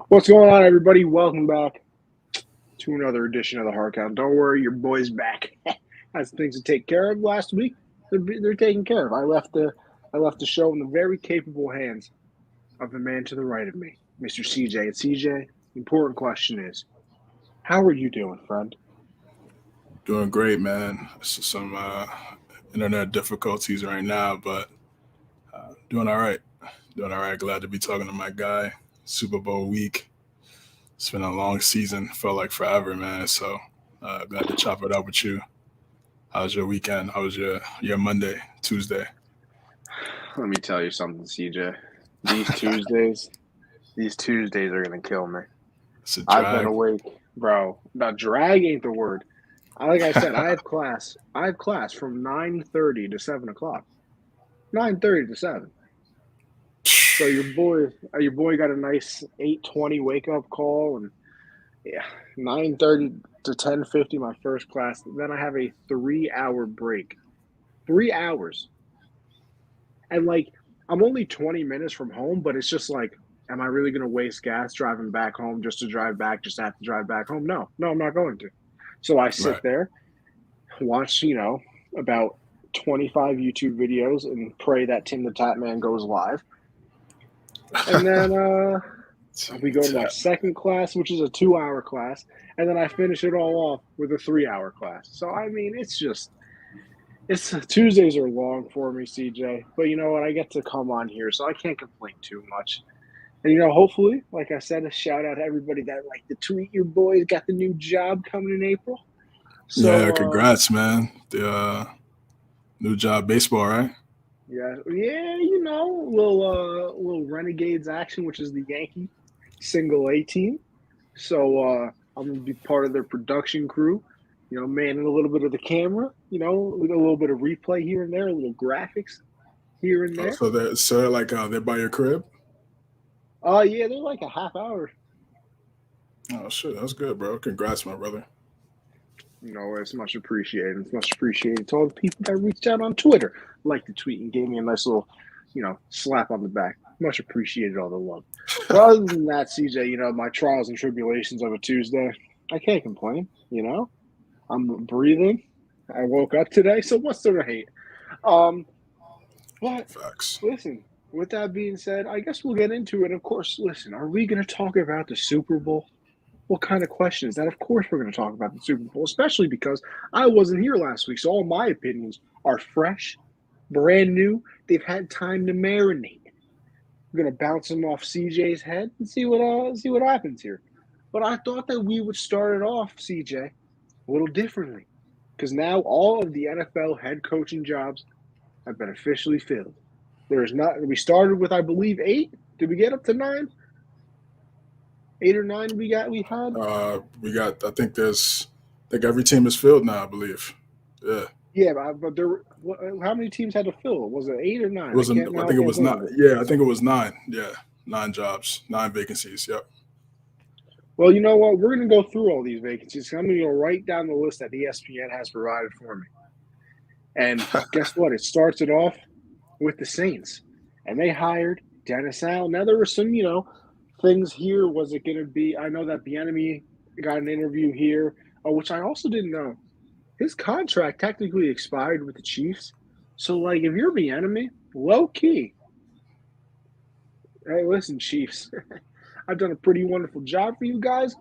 What's going on, everybody? Welcome back to another edition of the Hard Count. Don't worry, your boy's back. Had some things to take care of last week. They're taken care of. I left the show in the very capable hands of the man to the right of me, Mr. CJ. And CJ, the important question is, how are you doing, friend? Doing great, man. Some internet difficulties right now, but doing all right. Doing all right. Glad to be talking to my guy. Super Bowl week. It's been a long season. Felt like forever, man. So glad to chop it up with you. How's your weekend? How was your Monday, Tuesday? Let me tell you something, CJ. These Tuesdays, these Tuesdays are gonna kill me. It's a I've been drag. awake, bro. Now, drag ain't the word. Like I said, I have class. I have class from 9:30 to 7 o'clock. 9:30 to 7. So your boy got a nice 8:20 wake up call, and yeah, 9:30 to 10:50 my first class. Then I have a 3 hour break. 3 hours, and like I'm only 20 minutes from home, but it's just like, am I really gonna waste gas driving back home just to drive back? Just have to drive back home? No, no, I'm not going to. So I sit Right. there, watch about 25 YouTube videos, and pray that Tim the Tap Man goes live, and then we go to my Tap. second class, which is a 2 hour class, and then I finish it all off with a 3 hour class. So I mean, it's Tuesdays are long for me, CJ. But you know what? I get to come on here, so I can't complain too much. And hopefully, like I said, a shout out to everybody that like to tweet your boys got the new job coming in April. Yeah, So congrats, man. The new job, baseball, right? yeah, little Renegades action, which is the Yankee single A team. So I'm gonna be part of their production crew. Manning a little bit of the camera. With a little bit of replay here and there, a little graphics here and Oh, there. so like they're by your crib. Yeah, they're like a half hour. Oh shit, that's good, bro. Congrats, my brother. It's much appreciated. It's much appreciated to all the people that reached out on Twitter, liked the tweet, and gave me a nice little, slap on the back. Much appreciated all the love. But other than that, CJ, my trials and tribulations of a Tuesday, I can't complain. I'm breathing. I woke up today, so what's there to hate? Um, but Facts. listen, with that being said, I guess we'll get into it. Of course, listen, are we going to talk about the Super Bowl? What kind of question is that? Of course, we're going to talk about the Super Bowl, especially because I wasn't here last week, so all my opinions are fresh, brand new. They've had time to marinate. I'm going to bounce them off CJ's head and see what happens here. But I thought that we would start it off, CJ, a little differently, because now all of the NFL head coaching jobs have been officially filled. There is not. We started with, I believe, 8. Did we get up to 9? 8 or 9 we had. We got. I think every team is filled now. I believe. Yeah. Yeah, but how many teams had to fill? Was it 8 or 9? It was. Now I I think it can't was think not. of it. Yeah, I think it was 9. Yeah, 9 jobs, 9 vacancies. Yep. Well, you know what? We're going to go through all these vacancies. I'm going to go right down the list that ESPN has provided for me. And guess what? It starts it off with the Saints, and they hired Dennis Allen. Now there were some, things here. Was it going to be? I know that the enemy got an interview here, which I also didn't know. His contract technically expired with the Chiefs. So, like, if you're the enemy, low key, hey, listen, Chiefs, I've done a pretty wonderful job for you guys.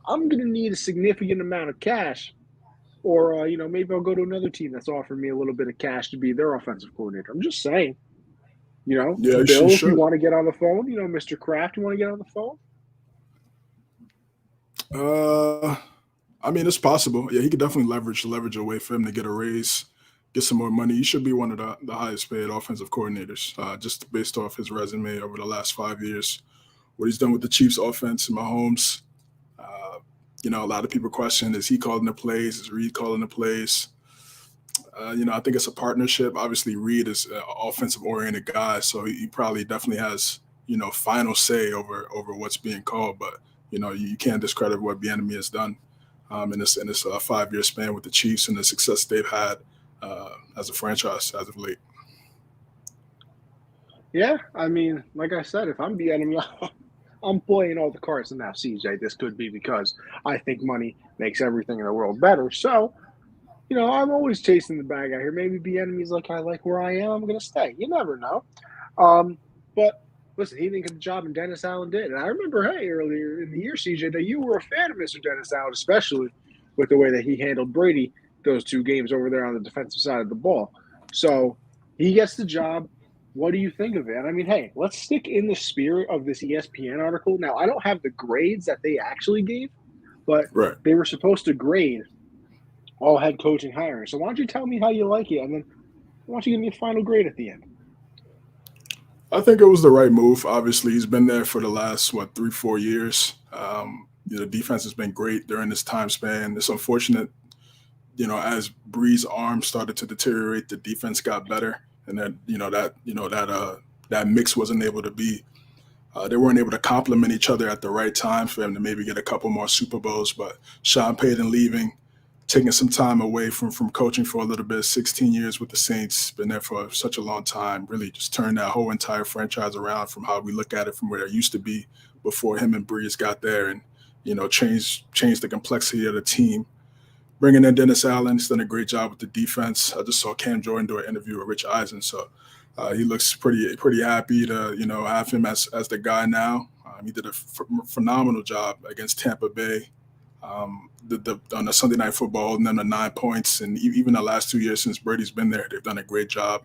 I'm going to need a significant amount of cash. Or, maybe I'll go to another team that's offering me a little bit of cash to be their offensive coordinator. I'm just saying, Yeah, she Bill, if you should. want to get on the phone, Mr. Kraft, you want to get on the phone? Uh, I mean, it's possible. Yeah, he could definitely leverage a way for him to get a raise, get some more money. He should be one of the highest paid offensive coordinators, just based off his resume over the last 5 years. What he's done with the Chiefs' offense and Mahomes. Uh, a lot of people question: is he calling the plays? Is Reed calling the plays? I think it's a partnership. Obviously, Reed is an offensive-oriented guy, so he probably definitely has final say over what's being called. But you can't discredit what Bieniemy has done in this 5 year span with the Chiefs and the success they've had as a franchise as of late. Yeah, I mean, like I said, if I'm the enemy, I'm playing all the cards now, CJ. This could be because I think money makes everything in the world better. So, I'm always chasing the bag out here. Maybe the enemy's like, I like where I am. I'm going to stay. You never know. But listen, he didn't get the job, and Dennis Allen did. And I remember, hey, earlier in the year, CJ, that you were a fan of Mr. Dennis Allen, especially with the way that he handled Brady those 2 games over there on the defensive side of the ball. So he gets the job. What do you think of it? And I mean, hey, let's stick in the spirit of this ESPN article. Now, I don't have the grades that they actually gave, but Right. they were supposed to grade all head coaching hiring. So why don't you tell me how you like it, and then why don't you give me a final grade at the end? I think it was the right move. Obviously, he's been there for the last 3-4 years. The defense has been great during this time span. It's unfortunate, as Bree's arm started to deteriorate, the defense got better, and that mix wasn't able to be. They weren't able to complement each other at the right time for him to maybe get a couple more Super Bowls. But Sean Payton leaving, taking some time away from coaching for a little bit, 16 years with the Saints, been there for such a long time, really just turned that whole entire franchise around from how we look at it from where it used to be before him and Breeze got there, and changed the complexity of the team. Bringing in Dennis Allen, he's done a great job with the defense. I just saw Cam Jordan do an interview with Rich Eisen, so he looks pretty happy to have him as the guy now. He did a phenomenal job against Tampa Bay. On the Sunday Night Football, holding them to 9 points, and even the last 2 years since Brady's been there, they've done a great job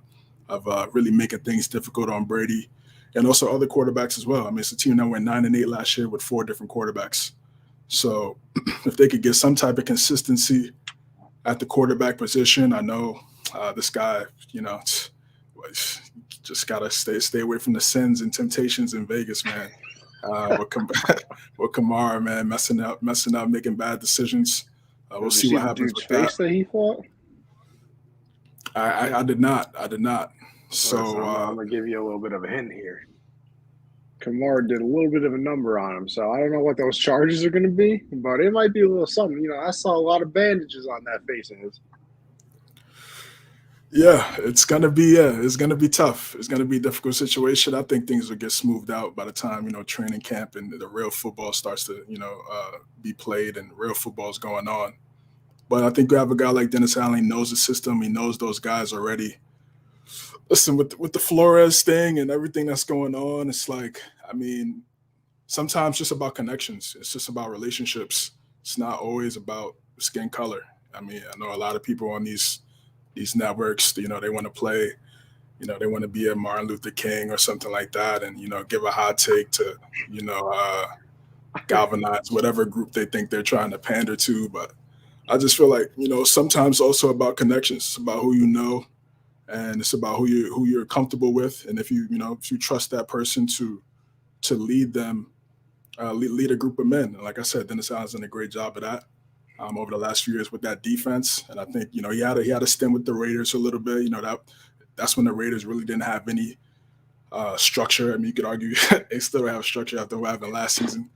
of really making things difficult on Brady, and also other quarterbacks as well. I mean, it's a team that went 9-8 last year with 4 different quarterbacks. So if they could get some type of consistency at the quarterback position, I know this guy, just gotta stay away from the sins and temptations in Vegas, man. With Kamara, man, messing up, making bad decisions. We'll Did you see what the happens dude's with face that he fought? I did not. So Listen, I'm gonna give you a little bit of a hint here. Kamara did a little bit of a number on him, so I don't know what those charges are going to be, but it might be a little something. I saw a lot of bandages on that face of his. yeah, it's gonna be tough. It's gonna be a difficult situation. I think things will get smoothed out by the time training camp and the real football starts to be played and real football is going on. But I think you have a guy like Dennis Allen, he knows the system, he knows those guys already. Listen, with the Flores thing and everything that's going on, it's like, I mean, sometimes just about connections. It's just about relationships. It's not always about skin color. I mean, I know a lot of people on these networks, they want to play, they want to be a Martin Luther King or something like that, and give a hot take to, galvanize whatever group they think they're trying to pander to. But I just feel like sometimes also about connections. It's about who you know, and it's about who you're comfortable with, and if you trust that person to lead them, lead a group of men. And like I said, Dennis Allen's done a great job of that over the last few years with that defense. And I think he had a stint with the Raiders a little bit. That's when the Raiders really didn't have any structure. I mean, you could argue they still don't have structure after what happened last season.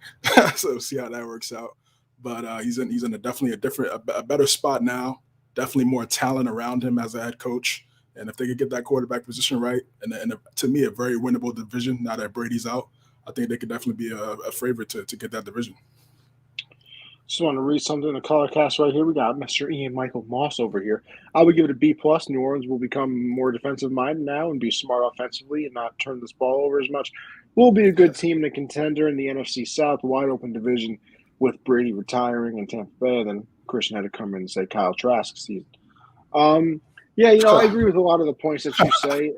So we'll see how that works out. But he's in definitely a better spot now. Definitely more talent around him as a head coach. And if they could get that quarterback position right, and to me, a very winnable division now that Brady's out, I think they could definitely be a favorite to get that division. Just want to read something in the color cast right here. We got Mr. Ian Michael Moss over here. I would give it a B+. New Orleans will become more defensive minded now and be smart offensively and not turn this ball over as much. We'll be a good team and a contender in the NFC South, wide open division with Brady retiring and Tampa Bay. Then Christian had to come in and say Kyle Trask season. Yeah, I agree with a lot of the points that you say.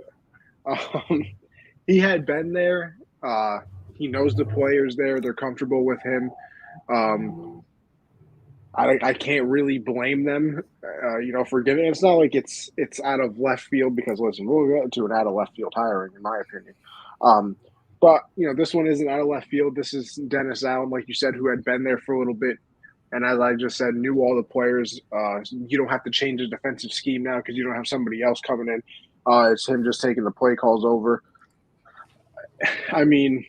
He had been there. He knows the players there. They're comfortable with him. I can't really blame them, for giving. It's not like it's out of left field because, listen, we'll get to an out of left field hiring, in my opinion. But this one isn't out of left field. This is Dennis Allen, like you said, who had been there for a little bit. And as I just said, knew all the players. You don't have to change the defensive scheme now because you don't have somebody else coming in. It's him just taking the play calls over. I mean,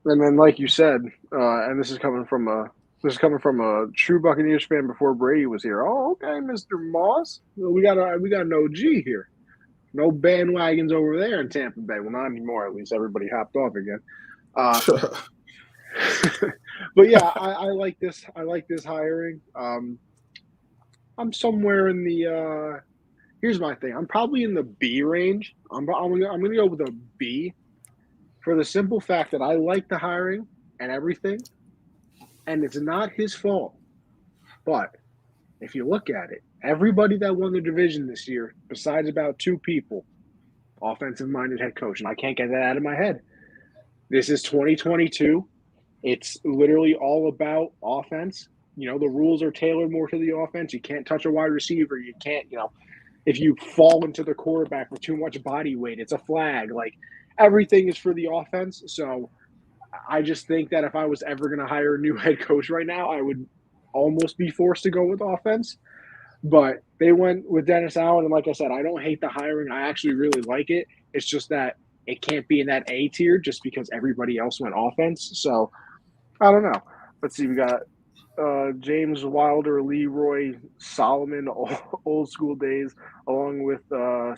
and then like you said, and this is coming from a true Buccaneers fan before Brady was here. Oh, okay, Mr. Moss, we got an OG here. No bandwagons over there in Tampa Bay. Well, not anymore. At least everybody hopped off again. But yeah, I like this. I like this hiring. I'm somewhere in the. Here's my thing. I'm probably in the B range. I'm gonna go with a B for the simple fact that I like the hiring and everything, and it's not his fault. But if you look at it, everybody that won the division this year, besides about two people, offensive minded head coach, and I can't get that out of my head. This is 2022. It's literally all about offense. The rules are tailored more to the offense. You can't touch a wide receiver. You can't, if you fall into the quarterback with too much body weight, it's a flag. Like everything is for the offense. So I just think that if I was ever going to hire a new head coach right now, I would almost be forced to go with offense. But they went with Dennis Allen, and like I said, I don't hate the hiring. I actually really like it. It's just that it can't be in that A tier just because everybody else went offense. So I don't know. Let's see. We got James Wilder, Leroy Solomon, old school days, along with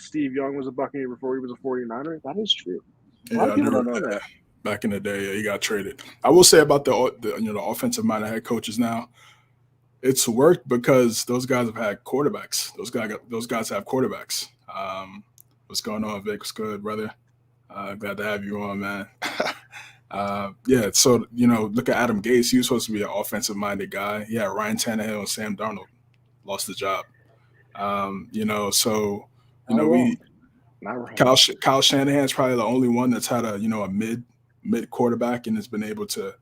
Steve Young was a Buccaneer before he was a 49er. That is true. A lot of people don't know that. Back in the day, yeah, he got traded. I will say about the offensive minded head coaches now, it's worked because those guys have had quarterbacks. Those guys have quarterbacks. What's going on, Vic? What's good, brother? Glad to have you on, man. Yeah, so look at Adam Gase. He was supposed to be an offensive-minded guy. Yeah, Ryan Tannehill and Sam Darnold lost the job. Kyle Shanahan's probably the only one that's had a mid quarterback and has been able to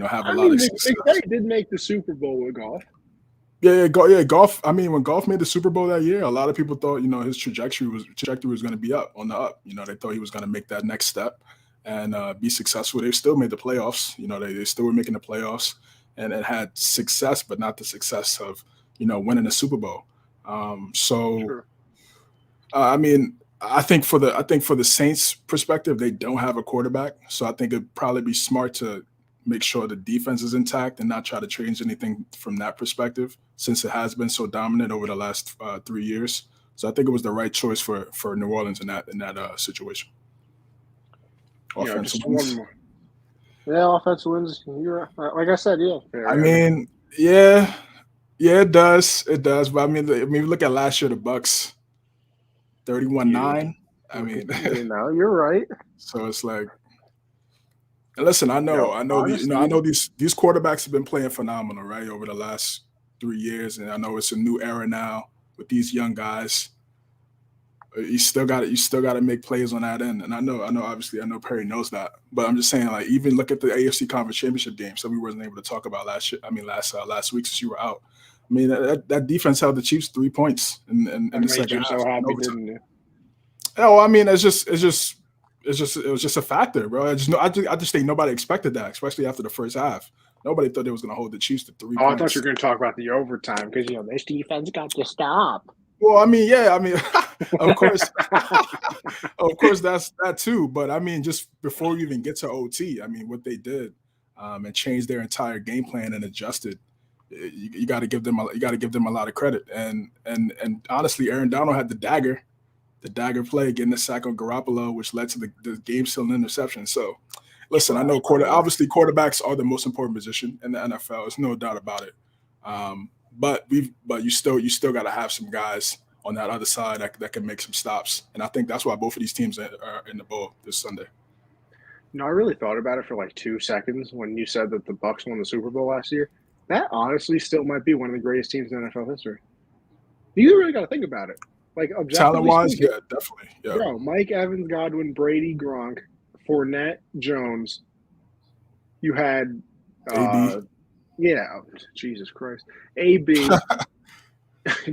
have a lot of success. McVay did make the Super Bowl with Goff. Yeah, Goff. I mean, when Goff made the Super Bowl that year, a lot of people thought his trajectory was going to be on the up. They thought he was going to make that next step and be successful. They still made the playoffs. They still were making the playoffs and had success, but not the success of winning a Super Bowl. Sure. I mean, I think for the Saints' perspective, they don't have a quarterback, so I think it'd probably be smart to make sure the defense is intact and not try to change anything from that perspective, since it has been so dominant over the last 3 years. So I think it was the right choice for New Orleans in that situation. Offensive wins. Yeah, offensive wins. You're like I said, yeah. I mean, yeah, it does. It does. But I mean, look at last year, the Bucks, 31-9. I mean, you're right. So it's like, and listen, I know these quarterbacks have been playing phenomenal, right, over the last 3 years, and I know it's a new era now with these young guys. You still got to make plays on that end, and I know obviously Perry knows that, but I'm just saying, like, even look at the AFC Conference Championship game. So we wasn't able to talk about last week since you were out. I mean, that defense held the Chiefs 3 points in the second half. So happy, didn't you? Oh, I mean, it was just a factor, bro. I just think nobody expected that, especially after the first half. Nobody thought they was going to hold the Chiefs to 3 points. I thought you were going to talk about the overtime because this defense got to stop. Well, I mean, yeah, of course, that's that too. But I mean, just before you even get to OT, I mean, what they did and changed their entire game plan and adjusted. You got to give them a lot of credit. And honestly, Aaron Donald had the dagger play, getting the sack on Garoppolo, which led to the game-sealing interception. So, listen, I know obviously quarterbacks are the most important position in the NFL. There's no doubt about it. But you still got to have some guys on that other side that can make some stops, and I think that's why both of these teams are in the bowl this Sunday. I really thought about it for like 2 seconds when you said that the Bucs won the Super Bowl last year. That honestly still might be one of the greatest teams in NFL history. You really got to think about it. Like, talent-wise, yeah, definitely. Yeah. Bro, Mike Evans, Godwin, Brady, Gronk, Fournette, Jones. You had AB. Jesus Christ. AB,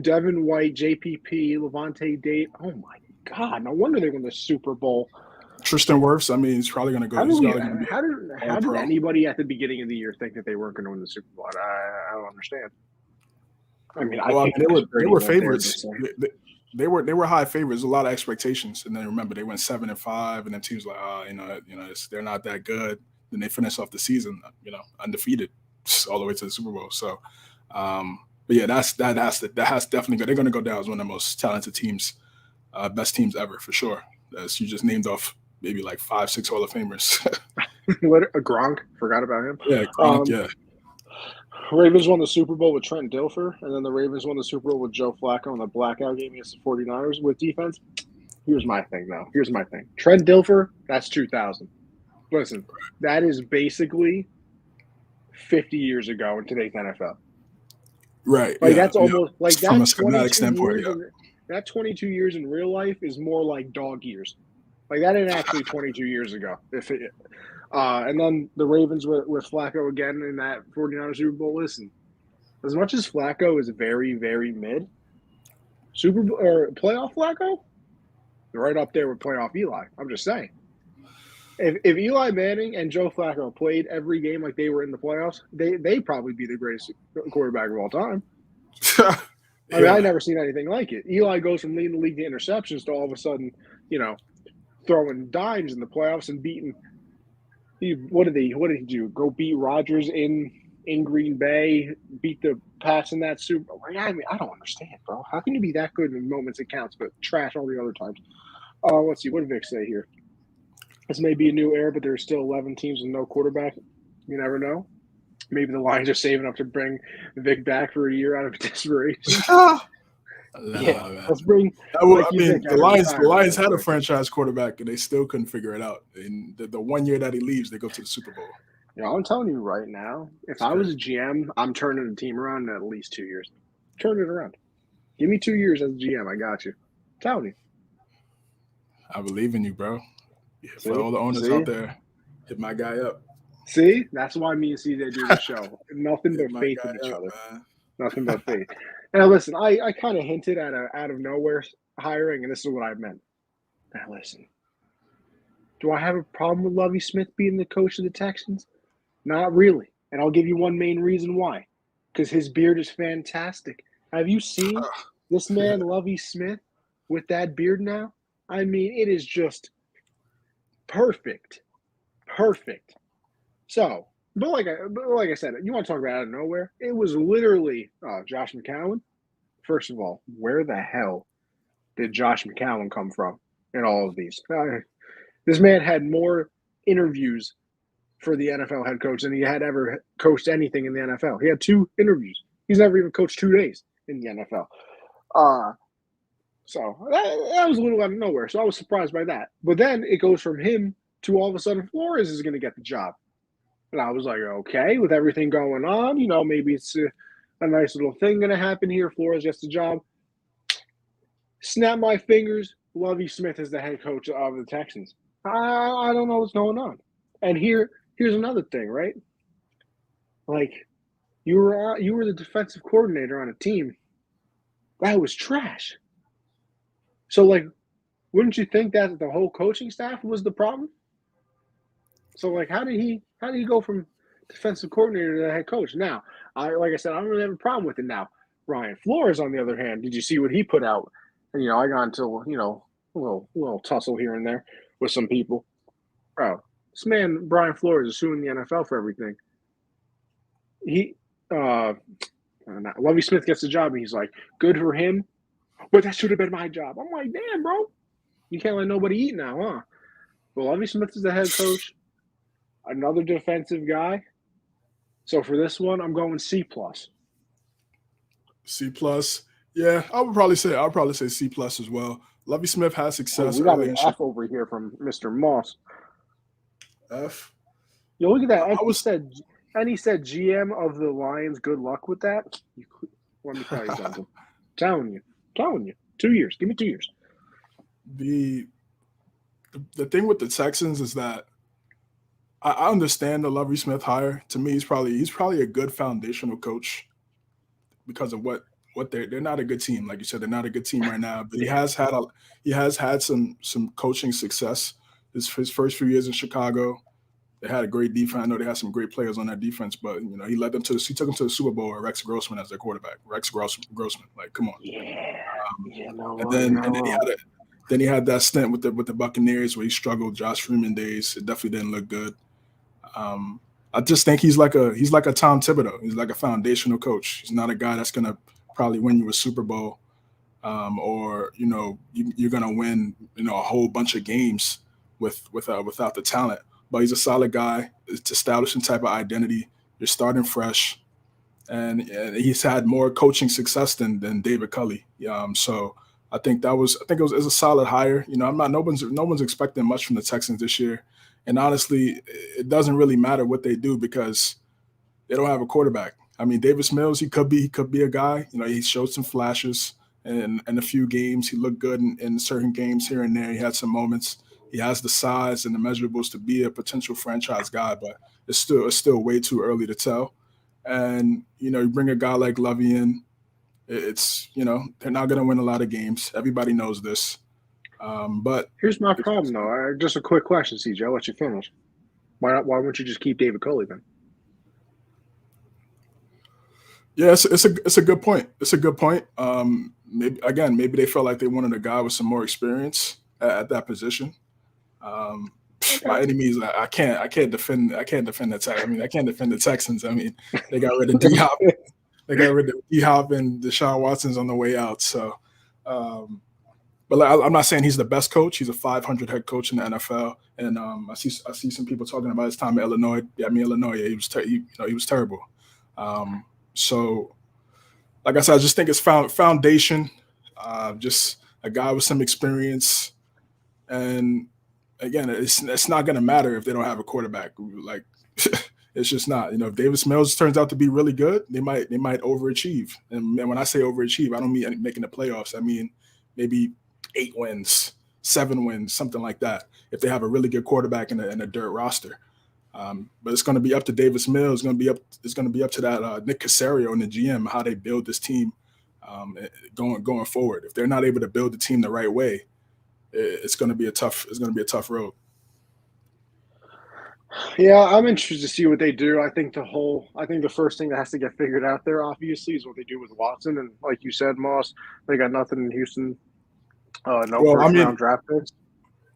Devin White, JPP, Levante Date. Oh, my God. No wonder they won the Super Bowl. Tristan Wirfs, I mean, he's probably going to go. How did anybody at the beginning of the year think that they weren't going to win the Super Bowl? I don't understand. I mean, they were favorites. They were high favorites, a lot of expectations, and then remember they went 7-5, and then teams like, they're not that good. Then they finish off the season, undefeated all the way to the Super Bowl. So, but yeah, that has definitely they're going to go down as one of the most talented teams, best teams ever for sure. As you just named off maybe like 5, 6 Hall of Famers. What Gronk? Forgot about him. Yeah, Gronk. Um, Yeah, Ravens won the Super Bowl with Trent Dilfer, and then the Ravens won the Super Bowl with Joe Flacco in the blackout game against the 49ers with defense. Here's my thing, though. Here's my thing. Trent Dilfer, that's 2000. Listen, that is basically 50 years ago in today's NFL. right. Like Yeah, that's yeah. almost like From a that schematic 22 standpoint, years in that 22 years in real life is more like dog years. Like that ain't actually 22 years ago. And then the Ravens with Flacco again in that 49ers Super Bowl. Listen, as much as Flacco is very, very mid, Super Bowl or playoff Flacco, right up there with playoff Eli. I'm just saying. If Eli Manning and Joe Flacco played every game like they were in the playoffs, they probably be the greatest quarterback of all time. yeah. I mean, I've never seen anything like it. Eli goes from leading the league in interceptions to all of a sudden, throwing dimes in the playoffs and beating. What did he do? Go beat Rodgers in Green Bay, beat the Pats in that Super Bowl. I mean, I don't understand, bro. How can you be that good in moments it counts, but trash all the other times? Let's see. What did Vic say here? This may be a new era, but there's still 11 teams with no quarterback. You never know. Maybe the Lions are saving up to bring Vic back for a year out of desperation. Yeah, Man. let's bring. I Mikey mean, Vick the out of Lions retirement. had a franchise quarterback, and they still couldn't figure it out. And the 1 year that he leaves, they go to the Super Bowl. I'm telling you right now, if I was a GM, I'm turning the team around in at least 2 years. Turn it around. Give me 2 years as a GM. I got you. I'm telling you. I believe in you, bro. See? For all the owners See? out there, hit my guy up. See? That's why me and CJ do the show. Nothing Hit but my faith guy in each up, other. man. Nothing but faith. Now, listen, I kind of hinted at a out of nowhere hiring, and this is what I meant. Now, listen. Do I have a problem with Lovie Smith being the coach of the Texans? Not really. And I'll give you one main reason why. Because his beard is fantastic. Have you seen this man, Lovie Smith, with that beard now? I mean, it is just perfect. Perfect. So, but like I said, you want to talk about out of nowhere? It was literally Josh McCown. First of all, where the hell did Josh McCown come from in all of these? This man had more interviews for the NFL head coach than he had ever coached anything in the NFL. He had 2 interviews. He's never even coached 2 days in the NFL. So that was a little out of nowhere. So I was surprised by that. But then it goes from him to all of a sudden Flores is going to get the job. And I was like, okay, with everything going on, maybe it's a nice little thing going to happen here. Flores gets the job. Snap my fingers. Lovie Smith is the head coach of the Texans. I don't know what's going on. And here's another thing, right? Like you were the defensive coordinator on a team that was trash. So like, wouldn't you think that the whole coaching staff was the problem? So like, how did he go from defensive coordinator to head coach? Now, like I said, I don't really have a problem with it now. Brian Flores, on the other hand, did you see what he put out? And, I got into a little tussle here and there with some people. Bro, this man Brian Flores is suing the NFL for everything. Lovie Smith gets the job, and he's like, good for him, but that should have been my job. I'm like, damn, bro, you can't let nobody eat now, huh? Well, Lovie Smith is the head coach, another defensive guy. So for this one, I'm going C+. C+. Yeah, I'll probably say C+ as well. Lovie Smith has success. We got an F over here from Mr. Moss. F. Yo, look at that. He said GM of the Lions. Good luck with that. Let me tell you something. Telling you. 2 years. Give me 2 years. The thing with the Texans is that I understand the Lovie Smith hire. To me, he's probably a good foundational coach because of what they're not a good team. Like you said, they're not a good team right now. But he has had some coaching success. His first few years in Chicago, they had a great defense. I know they had some great players on that defense, but he took them to the Super Bowl with Rex Grossman as their quarterback. Rex Grossman, like, come on. Yeah. Then he had that stint with the Buccaneers where he struggled. Josh Freeman days, it definitely didn't look good. I just think he's like a Tom Thibodeau. He's like a foundational coach. He's not a guy that's gonna probably win you a Super Bowl, or you're gonna win a whole bunch of games. without the talent. But he's a solid guy. It's establishing type of identity. You're starting fresh, and he's had more coaching success than David Culley. So I think it was a solid hire. I'm not no one's expecting much from the Texans this year, and honestly, it doesn't really matter what they do because they don't have a quarterback. I mean, Davis Mills, he could be a guy. He showed some flashes in a few games. He looked good in certain games here and there. He had some moments. He has the size and the measurables to be a potential franchise guy, but it's still way too early to tell. And you bring a guy like Lovey in, it's they're not going to win a lot of games. Everybody knows this. But Here's my problem, though. Just a quick question, CJ. I'll let you finish. Why wouldn't you just keep David Culley then? yeah, it's a good point. It's a good point. Maybe they felt like they wanted a guy with some more experience at that position. Um, Okay. by any means, I can't defend the Texans. I mean, I can't defend the Texans. I mean, they got rid of D Hop. They got rid of D Hop and Deshaun Watson's on the way out. So, um, but like, I'm not saying he's the best coach. He's a 500 head coach in the NFL, and I see some people talking about his time at Illinois. Yeah, I mean Illinois. Yeah, he was terrible. Um, so, like I said, I just think it's foundation. Just a guy with some experience, and again, it's not going to matter if they don't have a quarterback. Like it's just not. If Davis Mills turns out to be really good, they might overachieve. And when I say overachieve, I don't mean making the playoffs. I mean maybe 8 wins, 7 wins, something like that. If they have a really good quarterback in a dirt roster. But it's going to be up to Davis Mills. It's going to be up to that Nick Casario and the GM how they build this team going forward. If they're not able to build the team the right way, it's going to be a tough road. Yeah, I'm interested to see what they do. I think the first thing that has to get figured out there, obviously, is what they do with Watson. And like you said, Moss, they got nothing in Houston. No Well, I first mean, round draft picks.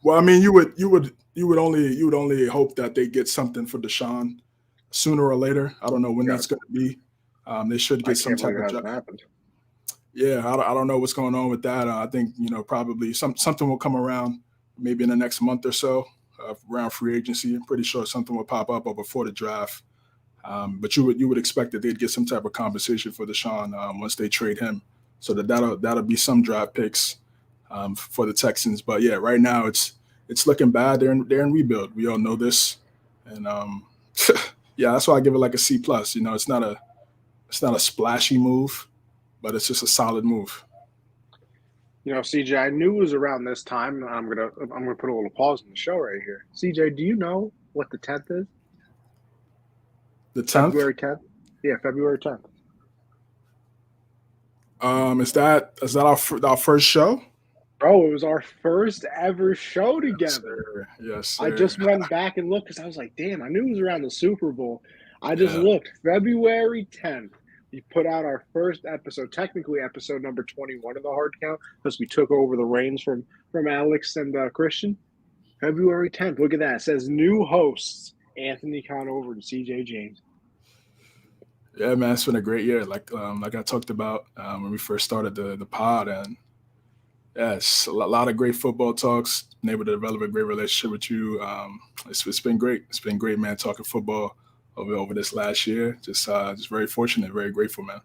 you would only hope that they get something for Deshaun sooner or later. I don't know when Yeah, that's going to be. They should I get some can't type believe it of hasn't happened. yeah. I don't know what's going on with that. I think probably something will come around maybe in the next month or so around free agency. I'm pretty sure something will pop up or before the draft. But you would expect that they'd get some type of compensation for Deshaun once they trade him, so that'll be some draft picks for the Texans. But yeah, right now it's looking bad. They're in rebuild. We all know this, and yeah, that's why I give it like a C plus. It's not a splashy move, but it's just a solid move. CJ, I knew it was around this time. I'm gonna put a little pause in the show right here. CJ, do you know what the 10th is? The 10th, February 10th. Yeah, February 10th. is that our first show? Bro, it was our first ever show Yes, together. sir. Yes, I sir. just went back and looked because I was like, damn, I knew it was around the Super Bowl. I just Yeah. looked. February 10th, we put out our first episode, technically episode number 21 of the hard count, because we took over the reins from Alex and Christian. February 10th. Look at that. It says new hosts, Anthony Conover and CJ James. Yeah, man, it's been a great year. Like I talked about when we first started the pod, and yeah, it's a lot of great football talks. Been able to develop a great relationship with you. It's been great. It's been great, man. Talking football over this last year. Just very fortunate, very grateful, man.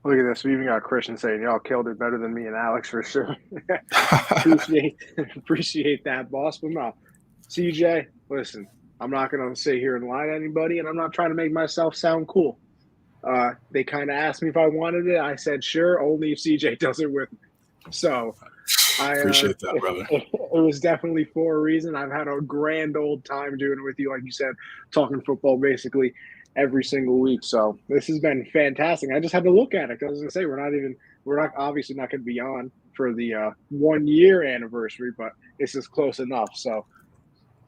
Look at this. We even got Christian saying, y'all killed it better than me and Alex for sure. appreciate appreciate that, boss. But no, CJ, listen, I'm not going to sit here and lie to anybody, and I'm not trying to make myself sound cool. They kind of asked me if I wanted it. I said, sure, only if CJ does it with me. So Appreciate that, brother. it was definitely for a reason. I've had a grand old time doing it with you, like you said, talking football basically every single week. So this has been fantastic. I just had to look at it because I was going to say we're not obviously not going to be on for the 1 year anniversary, but this is close enough. So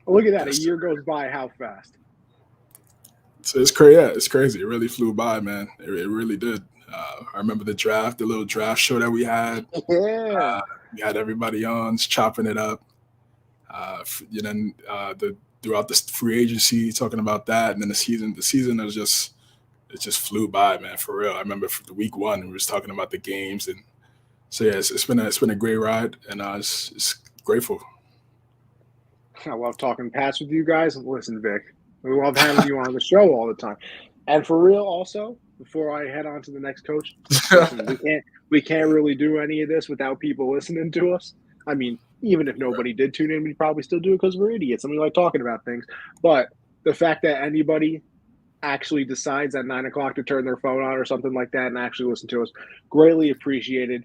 look at that. Yes, A year goes by how fast. it's crazy. Yeah, it's crazy. It really flew by, man. It really did. I remember the little draft show that we had. Yeah. We had everybody on, chopping it up. Throughout the free agency, talking about that, and then the season it just flew by, man, for real. I remember for the week one, we was talking about the games, and so yeah, it's been a great ride, and it's grateful. I love talking Pats with you guys. Listen, Vic, we love having you on the show all the time. And for real, also, before I head on to the next coach, listen, we can't really do any of this without people listening to us. I mean, even if nobody did tune in, we'd probably still do it because we're idiots and we like talking about things. But the fact that anybody actually decides at 9 o'clock to turn their phone on or something like that and actually listen to us, greatly appreciated.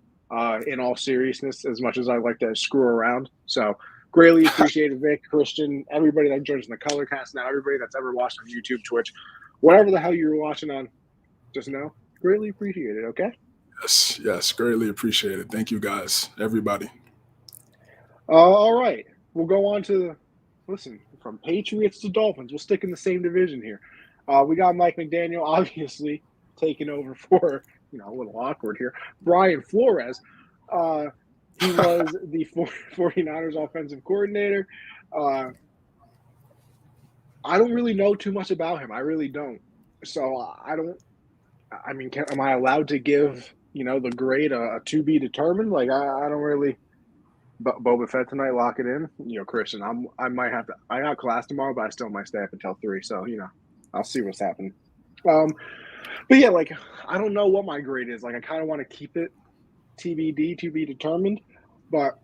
In all seriousness, as much as I like to screw around, so greatly appreciated, Vic, Christian, everybody that joins in the color cast now, everybody that's ever watched on YouTube, Twitch, whatever the hell you're watching on, just know, greatly appreciated. Okay. Yes, greatly appreciated. Thank you guys, everybody. All right, we'll go on to listen from Patriots to Dolphins. We'll stick in the same division here. We got Mike McDaniel, obviously taking over for a little awkward here. Brian Flores. He was the 49ers offensive coordinator. I don't really know too much about him. I really don't. So I don't. I mean, am I allowed to give the grade a to be determined? Like I don't really. But Boba Fett tonight, lock it in. Christian, I might have to. I got class tomorrow, but I still might stay up until 3. So I'll see what's happening. But yeah, like I don't know what my grade is. Like I kind of want to keep it TBD, to be determined. But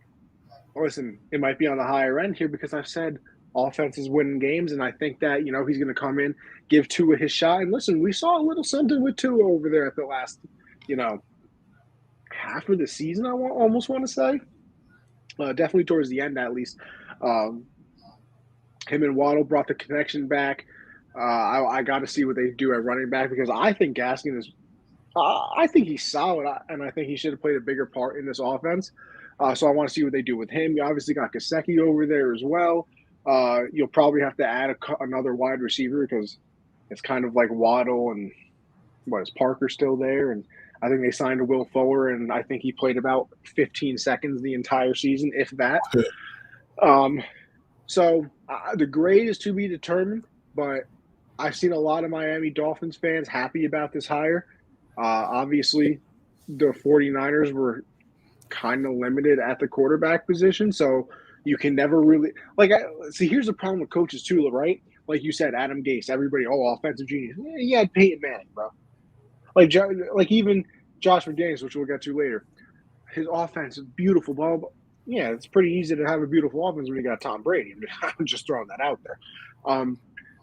listen, it might be on the higher end here because I've said offense is winning games, and I think that he's going to come in, give Tua his shot. And listen, we saw a little something with Tua over there at the last, half of the season. I almost want to say, definitely towards the end at least. Him and Waddle brought the connection back. I got to see what they do at running back because I think Gaskin is. I think he's solid, and I think he should have played a bigger part in this offense. So I want to see what they do with him. You obviously got Gesicki over there as well. You'll probably have to add another wide receiver because it's kind of like Waddle and is Parker still there? And I think they signed a Will Fuller, and I think he played about 15 seconds the entire season, if that. So the grade is to be determined, but I've seen a lot of Miami Dolphins fans happy about this hire. Obviously, the 49ers were kind of limited at the quarterback position, so you can never really see. Here's the problem with coaches too, right? Like you said, Adam Gase, everybody, offensive genius. Yeah, he had Peyton Manning, bro. Like even Josh McDaniels, which we'll get to later. His offense is beautiful, blah, blah. Yeah, it's pretty easy to have a beautiful offense when you got Tom Brady. I'm just throwing that out there.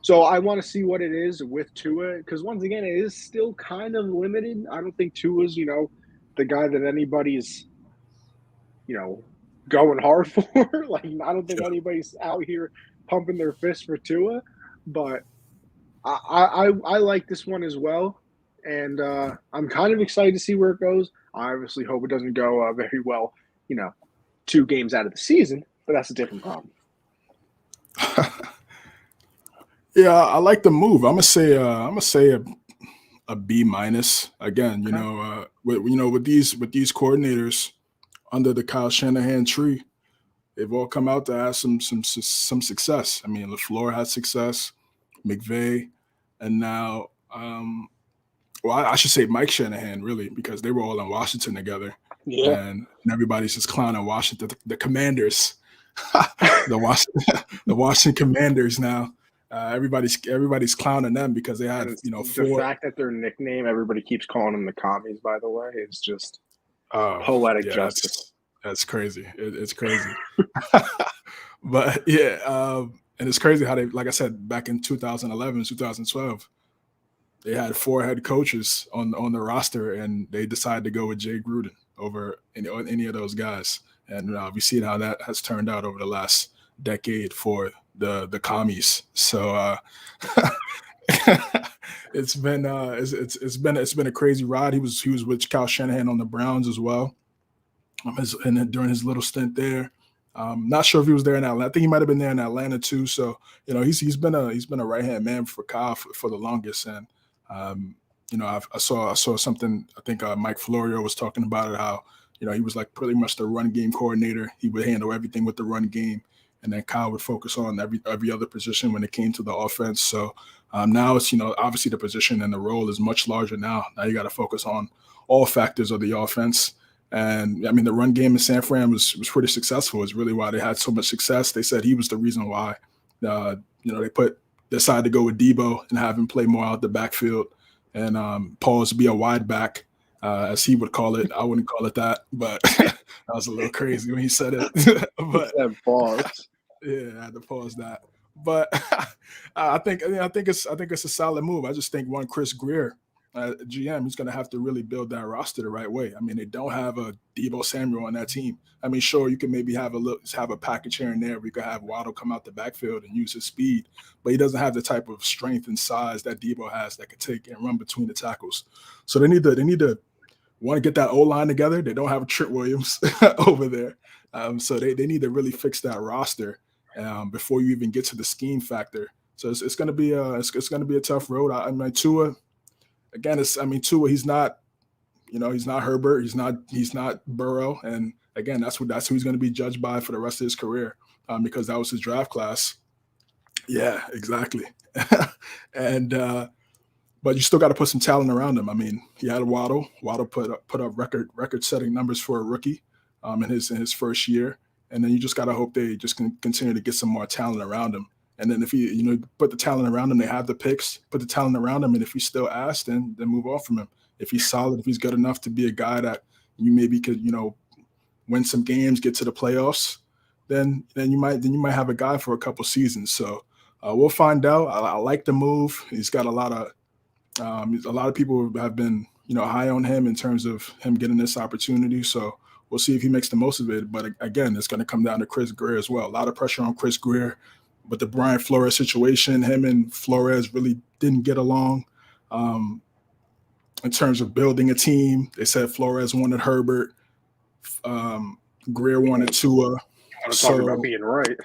So I want to see what it is with Tua because once again, it is still kind of limited. I don't think Tua's, the guy that anybody's, going hard for. Like I don't think anybody's out here pumping their fist for Tua, but I like this one as well, and I'm kind of excited to see where it goes. I obviously hope it doesn't go very well, 2 games out of the season, but that's a different problem. Yeah, I like the move. I'm gonna say a B minus again. With these coordinators under the Kyle Shanahan tree, they've all come out to have some success. I mean, LaFleur had success, McVay, and now, I should say Mike Shanahan really because they were all in Washington together. Yeah, and everybody's just clowning Washington, the Commanders, the Washington Commanders now. Everybody's clowning them because they had the fact that their nickname everybody keeps calling them the commies. By the way, is just poetic justice. That's crazy. It's crazy. But yeah, and it's crazy how they, like I said, back in 2011, 2012, they had 4 head coaches on the roster, and they decided to go with Jay Gruden over any of those guys. And we've seen how that has turned out over the last decade for the commies. So it's been a crazy ride. He was with Kyle Shanahan on the Browns as well, and during his little stint there. Not sure if he was there in Atlanta. I think he might have been there in Atlanta too. So he's been a right hand man for Kyle for the longest. And I saw something. I think Mike Florio was talking about it. How he was like pretty much the run game coordinator. He would handle everything with the run game, and then Kyle would focus on every other position when it came to the offense. So now it's obviously the position and the role is much larger now. Now you got to focus on all factors of the offense. And I mean, the run game in San Fran was pretty successful. It's really why they had so much success. They said he was the reason why. They decided to go with Debo and have him play more out the backfield, and pause be a wide back, as he would call it. I wouldn't call it that, but that was a little crazy when he said it. But pause. yeah, I had to pause that. But I think it's a solid move. I just think Chris Greer, GM, he's going to have to really build that roster the right way. I mean, they don't have a Debo Samuel on that team. I mean, sure, you can maybe have a package here and there. We could have Waddle come out the backfield and use his speed, but he doesn't have the type of strength and size that Debo has that could take and run between the tackles. So they need to want to get that O-line together. They don't have Trent Williams over there. So they need to really fix that roster before you even get to the scheme factor. So it's going to be a tough road. I mean, Tua, again, Tua. He's not Herbert. He's not Burrow. And again, that's who he's going to be judged by for the rest of his career, because that was his draft class. Yeah, exactly. And but you still got to put some talent around him. I mean, he had a Waddle. Waddle put up record-setting numbers for a rookie in his first year. And then you just got to hope they just can continue to get some more talent around him. And then if you put the talent around him, they have the picks, put the talent around him. And if he's still asked, then move on from him. If he's solid, if he's good enough to be a guy that you maybe could, win some games, get to the playoffs, then you might have a guy for a couple seasons. So we'll find out. I like the move. He's got a lot of people have been, high on him in terms of him getting this opportunity. So we'll see if he makes the most of it. But again, it's going to come down to Chris Greer as well. A lot of pressure on Chris Greer. But the Brian Flores situation, him and Flores really didn't get along in terms of building a team. They said Flores wanted Herbert. Greer wanted Tua. Want to talk about being right?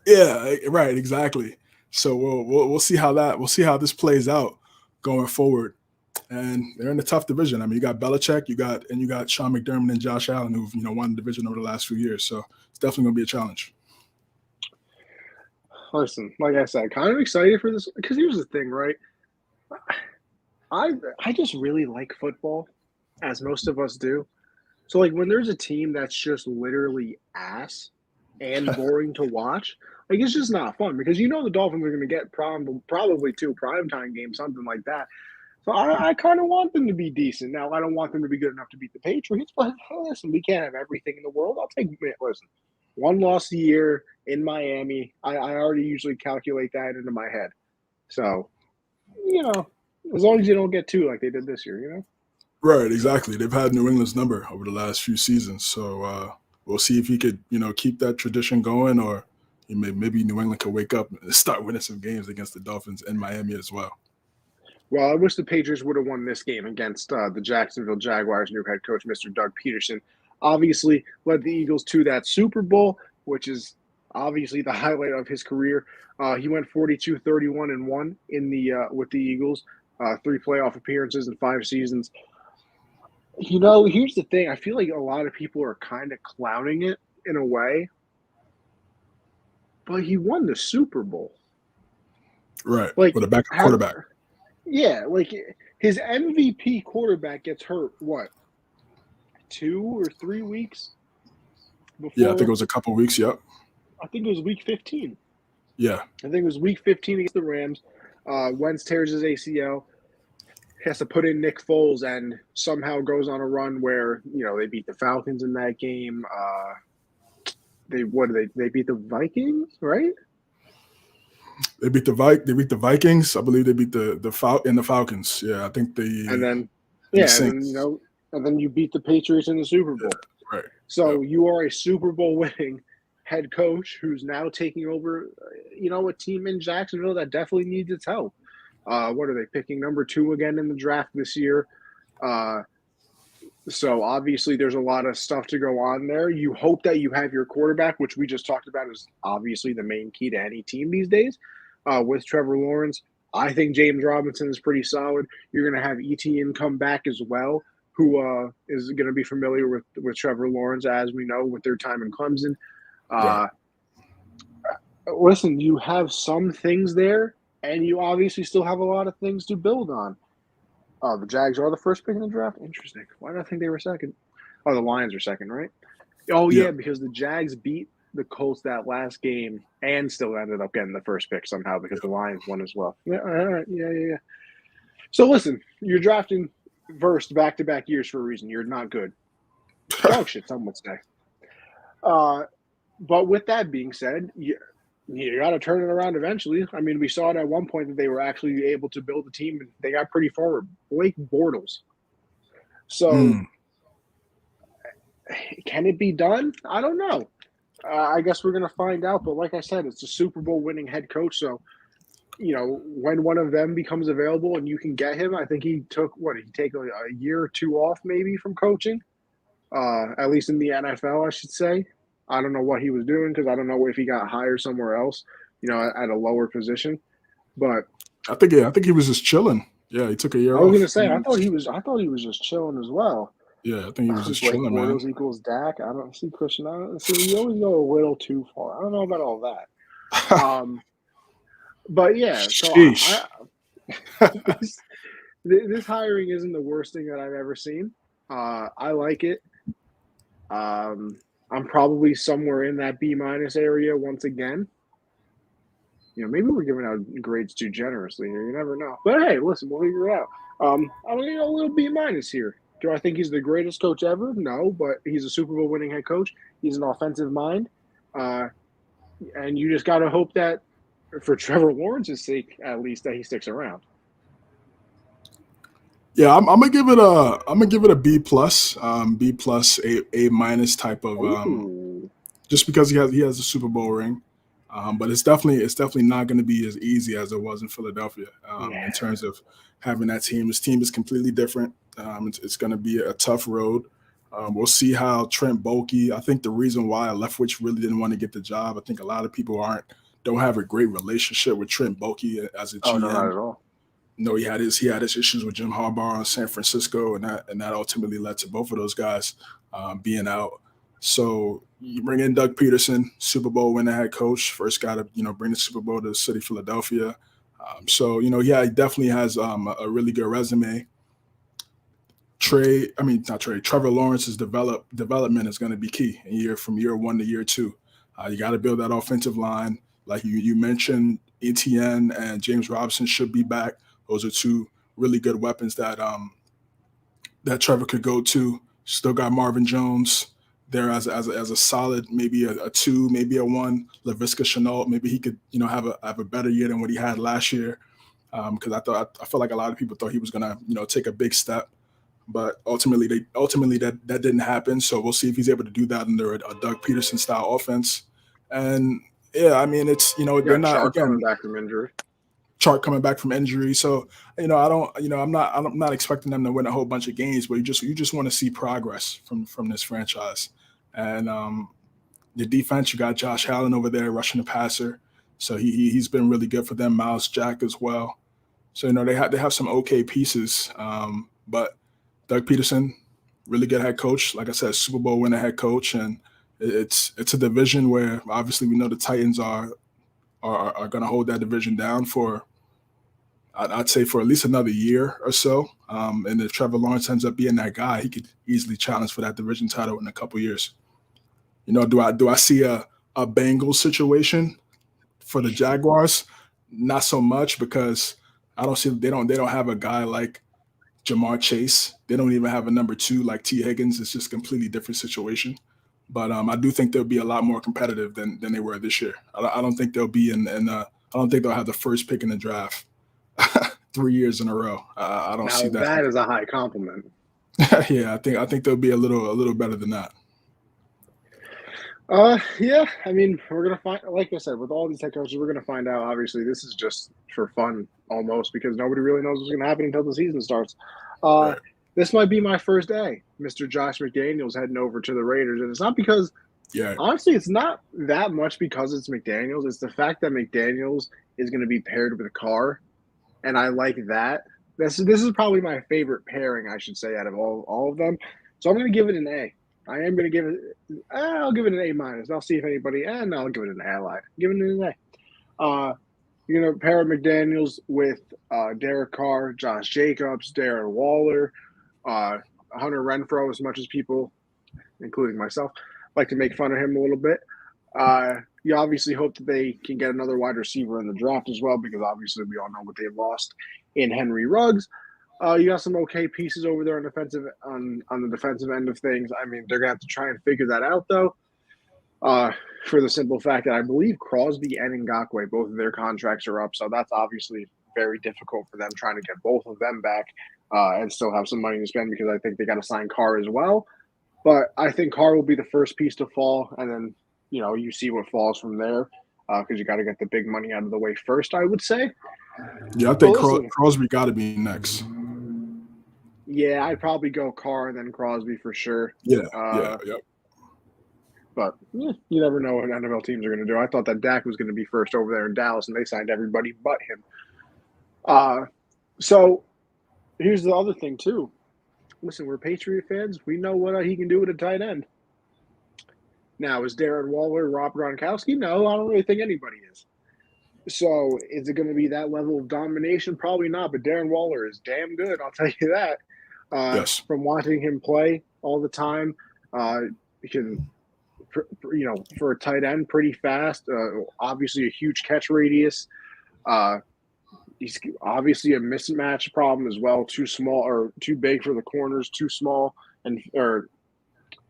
Yeah, right, exactly. So we'll see how this plays out going forward. And they're in a tough division. I mean, you got Belichick, you got Sean McDermott and Josh Allen, who've won the division over the last few years. So it's definitely going to be a challenge. Listen, like I said, kind of excited for this because here's the thing, right? I just really like football, as most of us do. So like when there's a team that's just literally ass and boring to watch, like it's just not fun because the Dolphins are going to get probably 2 primetime games, something like that. So I kind of want them to be decent. Now I don't want them to be good enough to beat the Patriots, but hey, listen, we can't have everything in the world. I'll take listen. 1 loss a year in Miami. I already usually calculate that into my head. So, as long as you don't get 2 like they did this year, Right, exactly. They've had New England's number over the last few seasons. So we'll see if he could, keep that tradition going, or maybe New England could wake up and start winning some games against the Dolphins in Miami as well. Well, I wish the Patriots would have won this game against the Jacksonville Jaguars' new head coach, Mr. Doug Peterson. Obviously led the Eagles to that Super Bowl, which is obviously the highlight of his career. He went 42-31-1 with the Eagles, 3 playoff appearances in 5 seasons. Here's the thing. I feel like a lot of people are kind of clowning it in a way, but he won the Super Bowl. Right, with a backup quarterback. Yeah, like his MVP quarterback gets hurt, what, 2 or 3 weeks before? Yeah, I think it was a couple weeks, yep. I think it was week 15. Yeah. I think it was week 15 against the Rams. Wentz tears his ACL. Has to put in Nick Foles and somehow goes on a run where, they beat the Falcons in that game. They beat the Vikings, right? They beat the Vikings. I believe they beat the Falcons. Yeah, I think and then you beat the Patriots in the Super Bowl. Yeah, right. So you are a Super Bowl winning head coach who's now taking over, a team in Jacksonville that definitely needs its help. What are they picking? Number 2 again in the draft this year. So obviously there's a lot of stuff to go on there. You hope that you have your quarterback, which we just talked about is obviously the main key to any team these days. With Trevor Lawrence, I think James Robinson is pretty solid. You're going to have Etienne come back as well, who is going to be familiar with Trevor Lawrence, as we know, with their time in Clemson. Listen, you have some things there, and you obviously still have a lot of things to build on. The Jags are the first pick in the draft. Interesting. Why did I think they were second? Oh, the Lions are second, right? Oh, Yeah. yeah, because the Jags beat the Colts that last game and still ended up getting the first pick somehow because the Lions won as well. Yeah, all right. Yeah. So listen, you're drafting first back-to-back years for a reason. You're not good. Dog shit, some would say. But with that being said, you got to turn it around eventually. I mean, we saw it at one point that they were actually able to build a team, and they got pretty forward. Blake Bortles. So can it be done? I don't know. I guess we're going to find out. But like I said, it's a Super Bowl winning head coach. So, when one of them becomes available and you can get him, I think he took, did he take a year or two off maybe from coaching? At least in the NFL, I should say. I don't know what he was doing because I don't know if he got hired somewhere else, at a lower position. But I think he was just chilling. Yeah, he took a year I was off. gonna say I thought he was just chilling as well. Yeah, I think he was just Blake chilling, man. Bortles equals Dak. I don't see Christian. I don't see you always go a little too far. I don't know about all that. But yeah, so Sheesh. this hiring isn't the worst thing that I've ever seen. I like it. I'm probably somewhere in that B- area once again. Maybe we're giving out grades too generously here. You never know. But hey, listen, we'll figure it out. I'm gonna get a little B- here. Do I think he's the greatest coach ever? No, but he's a Super Bowl winning head coach. He's an offensive mind, and you just got to hope that, for Trevor Lawrence's sake, at least, that he sticks around. Yeah, I'm gonna give it a B plus, A minus type of just because he has a Super Bowl ring. But it's definitely not going to be as easy as it was in Philadelphia in terms of having that team. This team is completely different. It's going to be a tough road. We'll see how Trent Baalke. I think the reason why Leftwich really didn't want to get the job, I think a lot of people don't have a great relationship with Trent Baalke as a GM. Oh, no, not at all. No, he had his issues with Jim Harbaugh in San Francisco, and that ultimately led to both of those guys being out. So you bring in Doug Peterson, Super Bowl winning head coach, first guy to bring the Super Bowl to the city of Philadelphia. So he definitely has a really good resume. Trevor Lawrence's development is going to be key from year one to year two. You got to build that offensive line, like you mentioned. Etienne and James Robinson should be back. Those are two really good weapons that Trevor could go to. Still got Marvin Jones there as a solid, maybe a 2, maybe a 1. Laviska Shenault, maybe he could have a better year than what he had last year. Because I felt like a lot of people thought he was gonna take a big step, but ultimately that didn't happen. So we'll see if he's able to do that under a Doug Peterson style offense. And yeah, I mean it's they're not coming back from injury. Chark coming back from injury. So, I'm not expecting them to win a whole bunch of games, but you just want to see progress from this franchise. And the defense, you got Josh Allen over there rushing the passer. So he's been really good for them. Miles Jack as well. So, they have some okay pieces. But Doug Peterson, really good head coach. Like I said, Super Bowl winning head coach. And it's a division where obviously we know the Titans are going to hold that division down for, I'd say, for at least another year or so. And if Trevor Lawrence ends up being that guy, he could easily challenge for that division title in a couple years. Do I see a Bengals situation for the Jaguars? Not so much, because I don't see they don't have a guy like Jamar Chase. They don't even have a number 2 like T. Higgins. It's just a completely different situation. But I do think they'll be a lot more competitive than they were this year. I don't think they'll be I don't think they'll have the first pick in the draft 3 years in a row. I don't see that. That is a high compliment. Yeah, I think they'll be a little better than that. Yeah. I mean, we're gonna find. Like I said, with all these tech coaches, we're gonna find out. Obviously, this is just for fun, almost, because nobody really knows what's gonna happen until the season starts. Right. This might be my first day, Mr. Josh McDaniels heading over to the Raiders, and it's not because. Yeah. Honestly, it's not that much because it's McDaniels. It's the fact that McDaniels is going to be paired with Carr, and I like that. This is probably my favorite pairing, I should say, out of all of them. So I'm going to give it an A. I am going to give it. I'll give it an A minus. I'll see if anybody. And I'll give it an A. I lied. Give it an A. You're going to pair McDaniels with Derek Carr, Josh Jacobs, Darren Waller, Hunter Renfrow, as much as people including myself, like to make fun of him a little bit. You obviously hope that they can get another wide receiver in the draft as well, because obviously we all know what they lost in Henry Ruggs. You got some okay pieces over there on the defensive end of things. I mean, they're gonna have to try and figure that out though. For the simple fact that I believe Crosby and Ngakoue, both of their contracts are up, so that's obviously very difficult for them trying to get both of them back and still have some money to spend, because I think they got to sign Carr as well. But I think Carr will be the first piece to fall, and then you see what falls from there, because you got to get the big money out of the way first, I would say. Yeah, I think Crosby got to be next. Yeah, I'd probably go Carr and then Crosby for sure. Yeah. But you never know what NFL teams are going to do. I thought that Dak was going to be first over there in Dallas, and they signed everybody but him. So here's the other thing too. Listen, we're Patriot fans. We know what he can do with a tight end. Now, is Darren Waller Rob Gronkowski? No, I don't really think anybody is. So is it going to be that level of domination? Probably not. But Darren Waller is damn good. I'll tell you that. Yes. From watching him play all the time, because for a tight end, pretty fast. Obviously, a huge catch radius. He's obviously a mismatch problem as well. Too small or too big for the corners. Too small or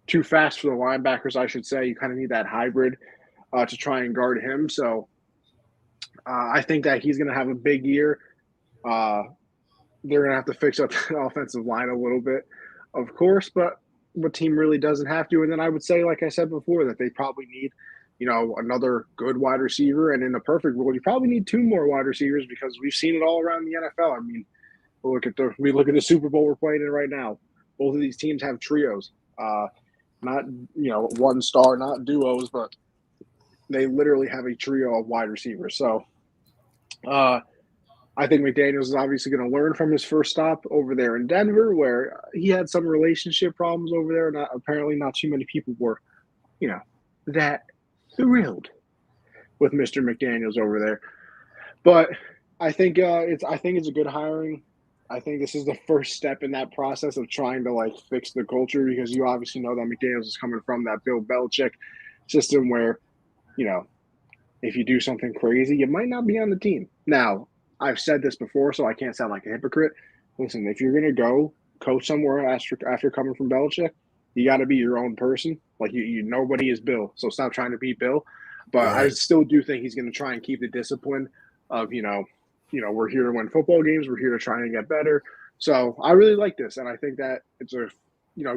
too fast for the linebackers, I should say. You kind of need that hybrid to try and guard him. So I think that he's going to have a big year. They're going to have to fix up the offensive line a little bit, of course, but what team really doesn't have to? And then I would say, like I said before, that they probably need, another good wide receiver. And in the perfect world, you probably need two more wide receivers, because we've seen it all around the NFL. I mean, we look at the Super Bowl we're playing in right now. Both of these teams have trios, not one star, not duos, but they literally have a trio of wide receivers. So, I think McDaniels is obviously going to learn from his first stop over there in Denver, where he had some relationship problems over there. Apparently not too many people were, that thrilled with Mr. McDaniels over there. But I think it's a good hiring. I think this is the first step in that process of trying to fix the culture, because you obviously know that McDaniels is coming from that Bill Belichick system where, if you do something crazy, you might not be on the team. Now, I've said this before, so I can't sound like a hypocrite. Listen, if you're going to go coach somewhere after coming from Belichick, you got to be your own person. Nobody is Bill, so stop trying to be Bill. But right. I still do think he's going to try and keep the discipline of, we're here to win football games. We're here to try and get better. So I really like this, and I think that it's a,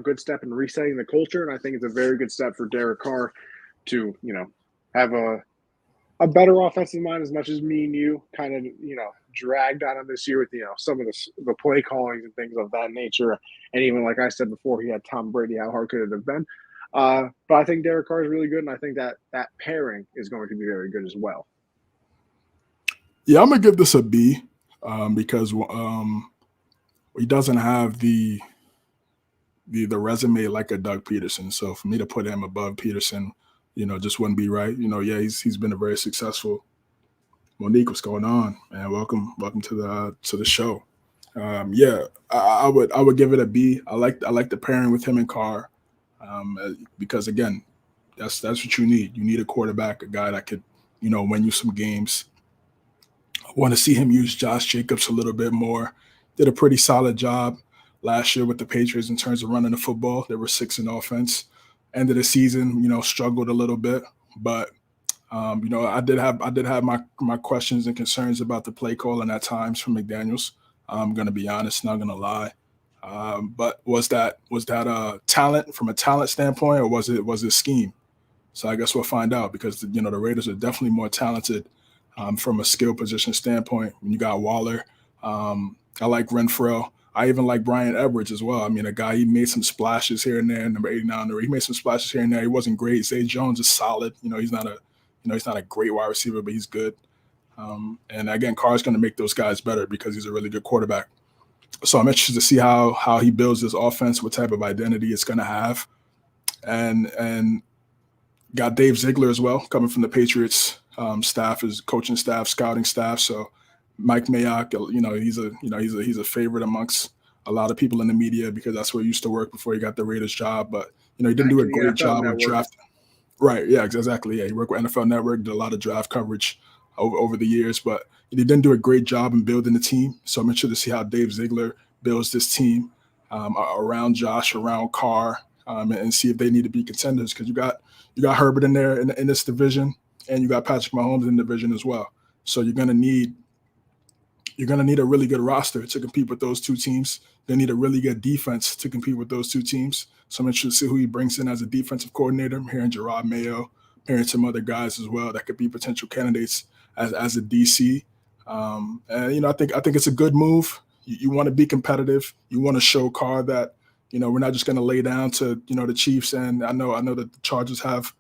good step in resetting the culture, and I think it's a very good step for Derek Carr to, have a better offensive mind, as much as me and you kind of, dragged on him this year with, some of the play callings and things of that nature. And even like I said before, he had Tom Brady. How hard could it have been? But I think Derek Carr is really good, and I think that pairing is going to be very good as well. Yeah, I'm going to give this a B because he doesn't have the resume like a Doug Peterson. So for me to put him above Peterson, just wouldn't be right. Yeah, he's been a very successful. Monique, what's going on, man? Welcome to the show. I would give it a B. I like the pairing with him and Carr, because again, that's what you need. You need a quarterback, a guy that could, win you some games. I want to see him use Josh Jacobs a little bit more. Did a pretty solid job last year with the Patriots in terms of running the football. They were 6th in offense. End of the season, struggled a little bit, but I did have my questions and concerns about the play calling at times from McDaniels. I'm going to be honest, not going to lie. But was that a talent from a talent standpoint, or was it scheme? So I guess we'll find out, because the Raiders are definitely more talented from a skill position standpoint. When you got Waller, I like Renfro. I even like Brian Edwards as well. I mean, a guy, he made some splashes here and there. Number 89, he made some splashes here and there. He wasn't great. Zay Jones is solid. He's not a great wide receiver, but he's good. And again, Carr's going to make those guys better because he's a really good quarterback. So I'm interested to see how he builds this offense, what type of identity it's going to have, and got Dave Ziegler as well, coming from the Patriots staff, his coaching staff, scouting staff. So Mike Mayock, he's a favorite amongst a lot of people in the media, because that's where he used to work before he got the Raiders job. But He didn't Back do to a the great NFL job of Network. draft. Right. Yeah, exactly. Yeah, he worked with NFL Network, did a lot of draft coverage over the years, but he didn't do a great job in building the team. So I'm interested to see how Dave Ziegler builds this team around Josh, around Carr, and see if they need to be contenders, because you got Herbert in there in this division, and you got Patrick Mahomes in the division as well. So you're gonna need a really good roster to compete with those two teams. They need a really good defense to compete with those two teams. So I'm interested to see who he brings in as a defensive coordinator. I'm hearing Gerard Mayo, hearing some other guys as well that could be potential candidates as a DC. And I think it's a good move. You want to be competitive. You want to show Carr that we're not just going to lay down to the Chiefs. And I know that the Chargers have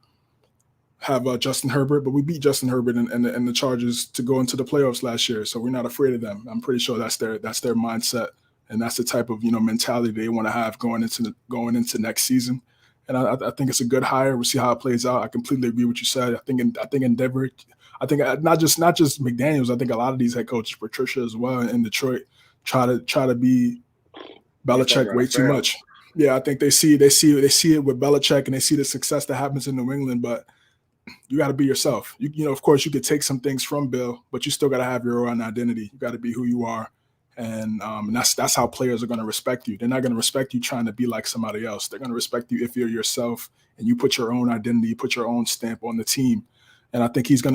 Justin Herbert, but we beat Justin Herbert and the Chargers to go into the playoffs last year, so we're not afraid of them. I'm pretty sure that's their mindset, and that's the type of mentality they want to have going into next season. And I think it's a good hire. We'll see how it plays out. I completely agree with what you said. I think in Denver, I think not just McDaniels. I think a lot of these head coaches, Patricia as well in Detroit, try to be Belichick way too much. Yeah, I think they see it with Belichick, and they see the success that happens in New England, but you got to be yourself. Of course, you could take some things from Bill, but you still got to have your own identity. You got to be who you are, and that's how players are going to respect you. They're not going to respect you trying to be like somebody else. They're going to respect you if you're yourself and you put your own identity, you put your own stamp on the team. And I think he's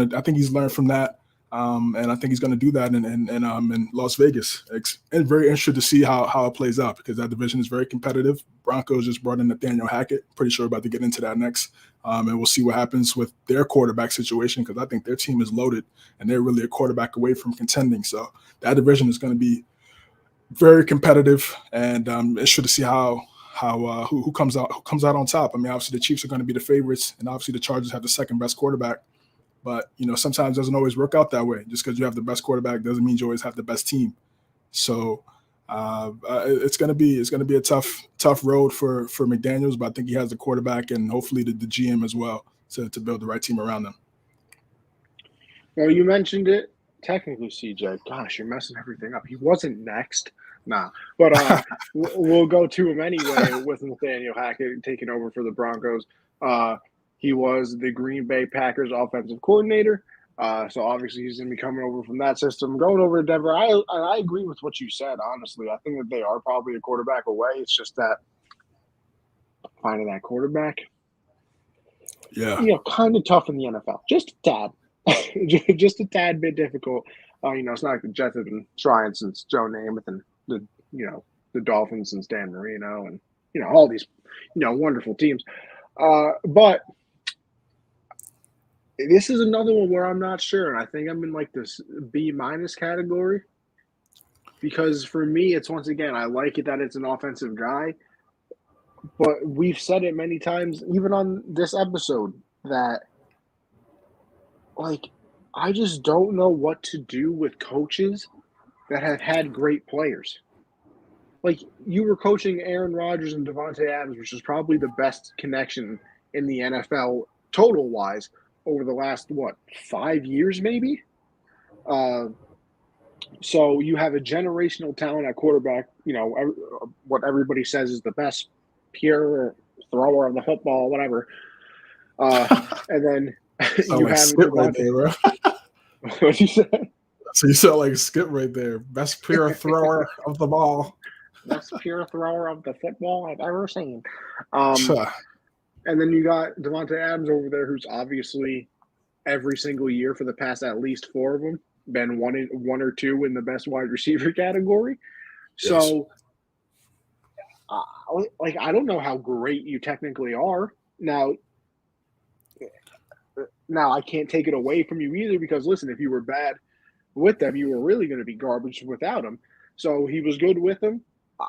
learned from that, and I think he's going to do that in Las Vegas. And very interested to see how it plays out, because that division is very competitive. Broncos just brought in Nathaniel Hackett. Pretty sure we're about to get into that next. And we'll see what happens with their quarterback situation, because I think their team is loaded and they're really a quarterback away from contending. So that division is going to be very competitive, and interested to see who comes out on top. I mean, obviously the Chiefs are going to be the favorites, and obviously the Chargers have the second best quarterback. But sometimes it doesn't always work out that way. Just because you have the best quarterback doesn't mean you always have the best team. So it's gonna be a tough road for McDaniels, but I think he has the quarterback and hopefully the GM as well to build the right team around them. Well, you mentioned it technically, CJ. Gosh, you're messing everything up. He wasn't next. Nah, but we'll go to him anyway with Nathaniel Hackett taking over for the Broncos. He was the Green Bay Packers offensive coordinator. So obviously he's going to be coming over from that system, going over to Denver. I agree with what you said, honestly. I think that they are probably a quarterback away. It's just that finding that quarterback, kind of tough in the NFL. Just a tad. Just a tad bit difficult. It's not like the Jets have been trying since Joe Namath, and the Dolphins since Dan Marino, and all these wonderful teams. But this is another one where I'm not sure, and I think I'm in like this B- category, because for me, it's once again, I like it that it's an offensive guy, but we've said it many times, even on this episode, that I just don't know what to do with coaches that have had great players. Like, you were coaching Aaron Rodgers and Devontae Adams, which is probably the best connection in the NFL total-wise over the last, 5 years maybe? So you have a generational talent at quarterback, what everybody says is the best pure thrower of the football, whatever. And then you have Skip right there, bro. What'd you say? So you sound like Skip right there. Best pure thrower of the ball. Best pure thrower of the football I've ever seen. And then you got Devontae Adams over there, who's obviously every single year for the past at least 4 of them been one or two in the best wide receiver category. So, I don't know how great you technically are. Now I can't take it away from you either, because listen, if you were bad with them, you were really going to be garbage without them. So he was good with them.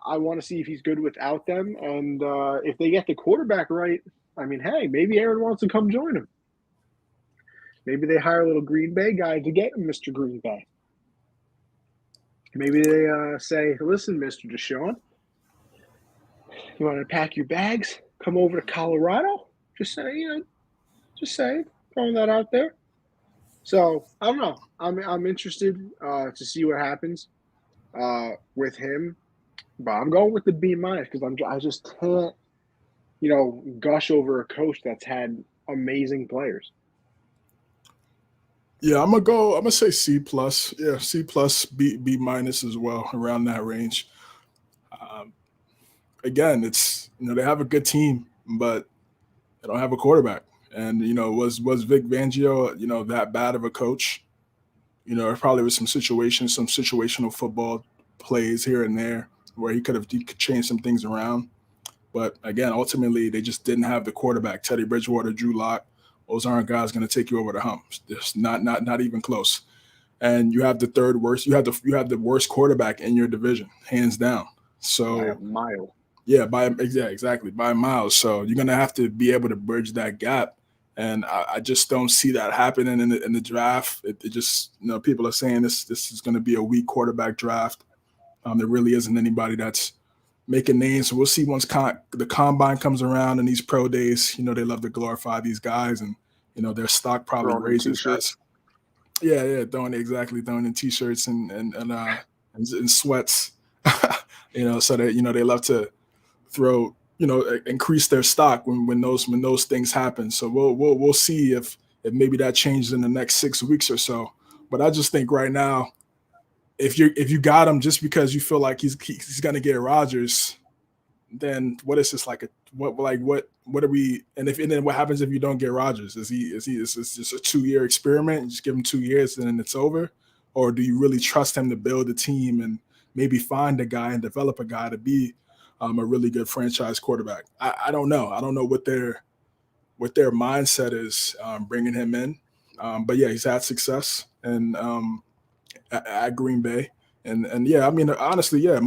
I want to see if he's good without them. And if they get the quarterback right, I mean, hey, maybe Aaron wants to come join him. Maybe they hire a little Green Bay guy to get him, Mr. Green Bay. Maybe they say, listen, Mr. Deshaun, you want to pack your bags, come over to Colorado? Just say, throwing that out there. So I don't know. I'm interested to see what happens with him, but I'm going with the B- because I just can't. gush over a coach that's had amazing players. Yeah, I'm gonna say C plus. Yeah, C plus, B minus as well, around that range. Um, Again, it's they have a good team, but they don't have a quarterback. And was Vic Fangio that bad of a coach? There probably was some situations, some situational football plays here and there where he could change some things around. But again, ultimately, they just didn't have the quarterback. Teddy Bridgewater, Drew Lock, those aren't guys going to take you over the hump. Just not even close. And you have the third worst. You have the worst quarterback in your division, hands down. By a So mile. yeah, exactly by miles. So you're gonna have to be able to bridge that gap, and I just don't see that happening in the draft. It just people are saying this is going to be a weak quarterback draft. There really isn't anybody that's making names. So we'll see once the combine comes around and these pro days. They love to glorify these guys, and their stock probably Throwing in raises t-shirts. as yeah, throwing in t-shirts and sweats. So that they love to throw increase their stock when those things happen. So we'll see if maybe that changes in the next 6 weeks or so. But I just think right now, if you got him just because you feel like he's gonna get Rodgers, then what is this like what are we and then what happens if you don't get Rodgers? Is this just a 2 year experiment? You just give him 2 years and then it's over? Or do you really trust him to build a team and maybe find a guy and develop a guy to be a really good franchise quarterback? I don't know. I don't know what their mindset is bringing him in. But yeah, he's had success and at Green Bay, and yeah, I mean honestly, yeah,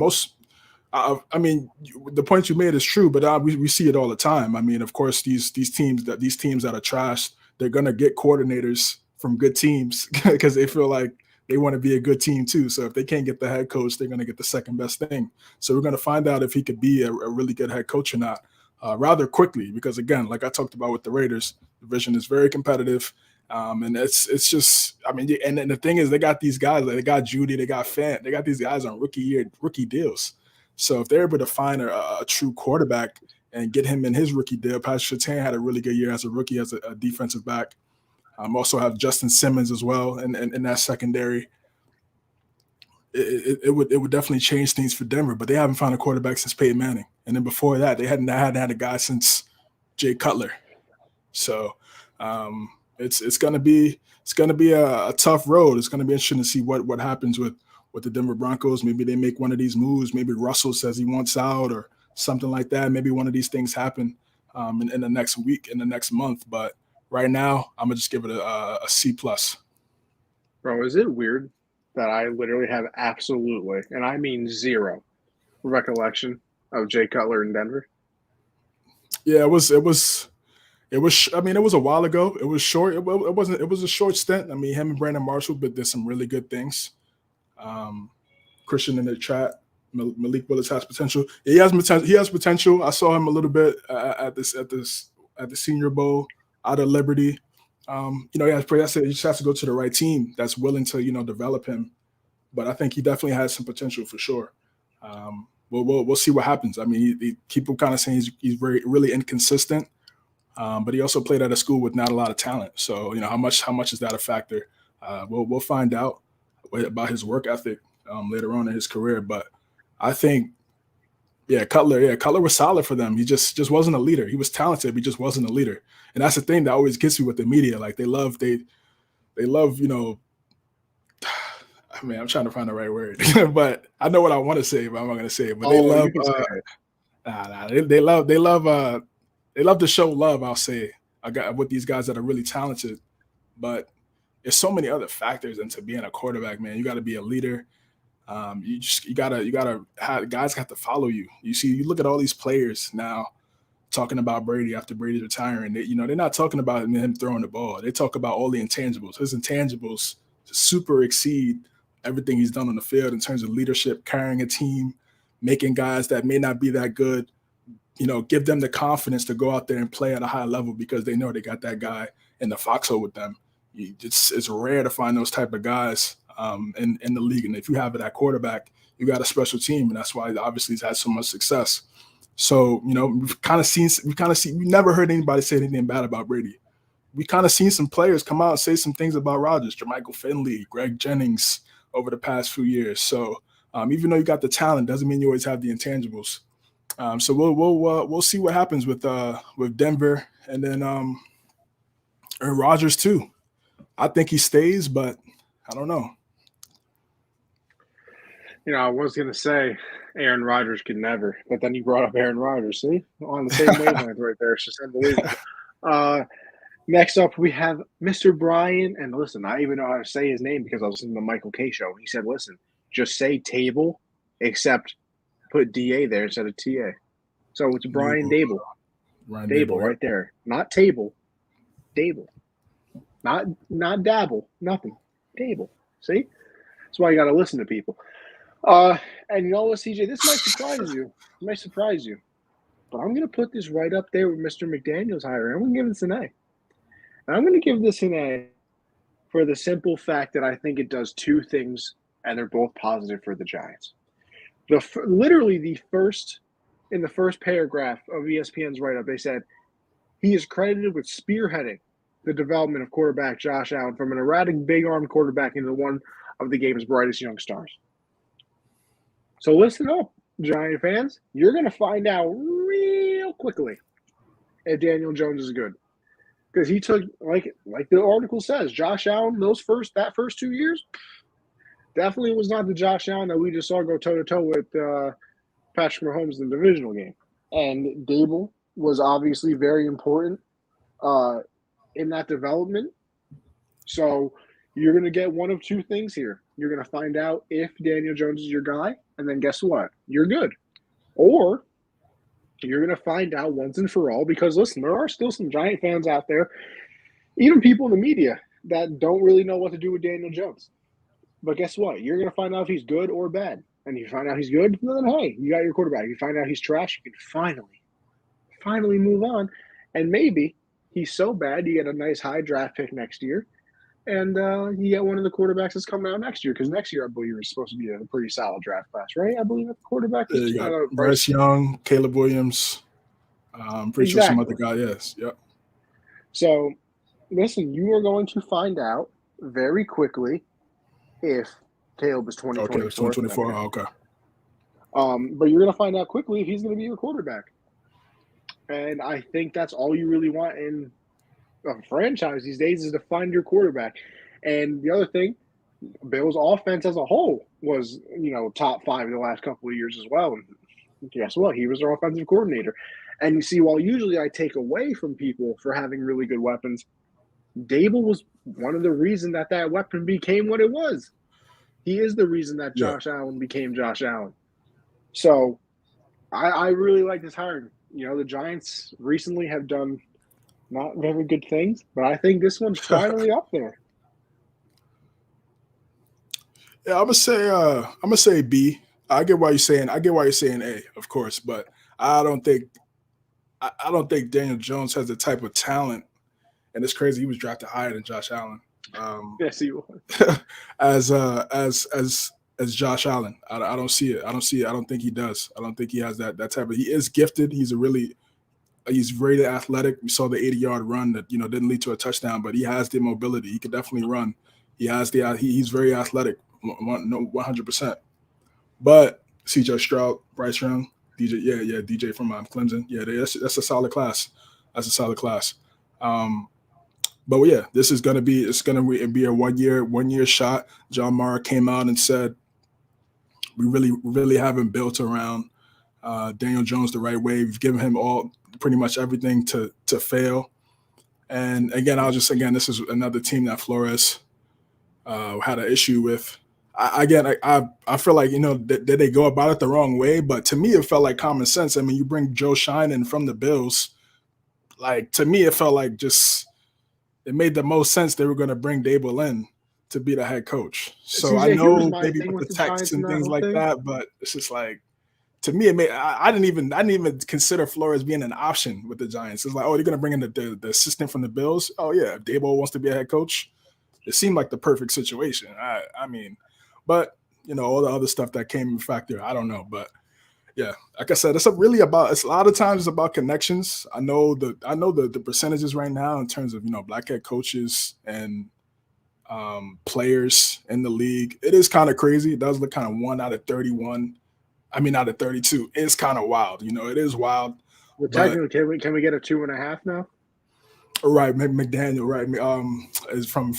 I mean, the point you made is true, but we see it all the time. I mean, of course, these teams that are trashed, they're gonna get coordinators from good teams because they feel like they want to be a good team too. So if they can't get the head coach, they're gonna get the second best thing. So we're gonna find out if he could be a really good head coach or not rather quickly. Because again, like I talked about with the Raiders, the division is very competitive. And it's just, I mean, and the thing is, they got these guys, like they got Judy, they got Fant, they got these guys on rookie deals. So if they're able to find a true quarterback and get him in his rookie deal, Patrick Surtain had a really good year as a rookie as a defensive back. Also have Justin Simmons as well in that secondary. It would definitely change things for Denver, but they haven't found a quarterback since Peyton Manning, and then before that they hadn't had a guy since Jay Cutler. So it's gonna be a tough road. It's gonna be interesting to see what happens with the Denver Broncos. Maybe they make one of these moves. Maybe Russell says he wants out or something like that. Maybe one of these things happen in the next week, in the next month. But right now, I'm gonna just give it a C plus. Bro, is it weird that I literally have absolutely, and I mean zero, recollection of Jay Cutler in Denver? Yeah, it was. I mean, it was a while ago. It was short. It wasn't. It was a short stint. I mean, him and Brandon Marshall, but did some really good things. Um, Christian in the chat. Malik Willis has potential. He has potential. He has potential. I saw him a little bit at the Senior Bowl out of Liberty. I said he just has to go to the right team that's willing to develop him. But I think he definitely has some potential for sure. We'll see what happens. I mean, people kind of saying he's really inconsistent. But he also played at a school with not a lot of talent. So how much is that a factor? We'll find out about his work ethic later on in his career. But I think, Cutler was solid for them. He just wasn't a leader. He was talented, but he just wasn't a leader. And that's the thing that always gets me with the media. Like they love. I mean, I'm trying to find the right word, but I know what I want to say, but I'm not going to say it. But they love. You can say it. They love to show love. I'll say I got with these guys that are really talented, but there's so many other factors into being a quarterback, man. You got to be a leader. You gotta have guys got to follow you. You look at all these players now talking about Brady after Brady's retiring. They're not talking about him throwing the ball. They talk about all the intangibles. His intangibles super exceed everything he's done on the field in terms of leadership, carrying a team, making guys that may not be that good, give them the confidence to go out there and play at a high level because they know they got that guy in the foxhole with them. It's rare to find those type of guys in the league. And if you have it at quarterback, you got a special team. And that's why obviously he's had so much success. So, we've kind of seen, we never heard anybody say anything bad about Brady. We kind of seen some players come out and say some things about Rodgers, Jermichael Finley, Greg Jennings over the past few years. So even though you got the talent, doesn't mean you always have the intangibles. So we'll see what happens with Denver, and then Aaron Rodgers too. I think he stays, but I don't know. I was going to say Aaron Rodgers could never, but then you brought up Aaron Rodgers. See, on the same wavelength right there. It's just unbelievable. Next up, we have Mr. Brian, and listen, I even know how to say his name because I was listening to the Michael K show. He said, "Listen, just say table, except put DA there instead of TA." So it's Brian Dable. Brian Dable right there, not table, Dable, not dabble, nothing, Dable. See, that's why you got to listen to people. And you know what, CJ, this might surprise you. It might surprise you, but I'm going to put this right up there with Mr. McDaniel's hiring. I'm going to give this an A. And I'm going to give this an A for the simple fact that I think it does two things, and they're both positive for the Giants. Literally in the first paragraph of ESPN's write-up, they said, he is credited with spearheading the development of quarterback Josh Allen from an erratic big-arm quarterback into one of the game's brightest young stars. So listen up, Giant fans. You're going to find out real quickly if Daniel Jones is good. Because he took, like the article says, Josh Allen, that first 2 years, definitely was not the Josh Allen that we just saw go toe-to-toe with Patrick Mahomes in the divisional game. And Dable was obviously very important in that development. So you're going to get one of two things here. You're going to find out if Daniel Jones is your guy, and then guess what? You're good. Or you're going to find out once and for all, because, listen, there are still some Giant fans out there, even people in the media, that don't really know what to do with Daniel Jones. But guess what? You're going to find out if he's good or bad. And if you find out he's good, then hey, you got your quarterback. If you find out he's trash, you can finally move on. And maybe he's so bad, you get a nice high draft pick next year. And you get one of the quarterbacks that's coming out next year, because next year I believe is supposed to be a pretty solid draft class, right? I believe that the quarterback is Bryce Young, Caleb Williams. I'm pretty sure some other guy. Yes, yep. So, listen, you are going to find out very quickly if Caleb is 2024. Okay, it's 2024. Okay. But you're going to find out quickly if he's going to be your quarterback, and I think that's all you really want in a franchise these days, is to find your quarterback. And the other thing, Bill's offense as a whole was, top 5 in the last couple of years as well. And guess what? He was their offensive coordinator. And you see, while usually I take away from people for having really good weapons, Dable was one of the reasons that weapon became what it was. He is the reason that Josh Allen became Josh Allen. So I really like this hiring. The Giants recently have done not very good things, but I think this one's finally up there. Yeah, I'm gonna say B. I get why you're saying A, of course, but I don't think Daniel Jones has the type of talent, and it's crazy he was drafted higher than Josh Allen. Yes, he was. as Josh Allen. I don't see it. I don't think he does. I don't think he has that type of. He is gifted. He's very athletic. We saw the 80-yard run that didn't lead to a touchdown, but he has the mobility. He can definitely run. He's very athletic, 100%. But CJ Stroud, Bryce Young, DJ from Clemson. Yeah, that's a solid class. That's a solid class. But yeah, this is gonna be a 1 year shot. John Mara came out and said we really haven't built around Daniel Jones the right way. We've given him pretty much everything to fail. And again, this is another team that Flores had an issue with. I feel like that they go about it the wrong way, but to me it felt like common sense. I mean, you bring Joe Shinan from the Bills, like to me it felt like it made the most sense they were going to bring Dable in to be the head coach. So CJ, I know maybe with the texts and things like that, but it's just like, to me, I didn't even consider Flores being an option with the Giants. It's like, oh, they're going to bring in the assistant from the Bills. Oh yeah, if Dable wants to be a head coach, it seemed like the perfect situation. I mean, but all the other stuff that came in factor, I don't know. But Yeah, like I said, it's a lot of times it's about connections. I know the percentages right now in terms of black head coaches and players in the league. It is kind of crazy. It does look kind of 1 out of 31. I mean, out of 32. It's kind of wild. It is wild. Well, But technically, can we get a 2.5 now? right, McDaniel, right? Is from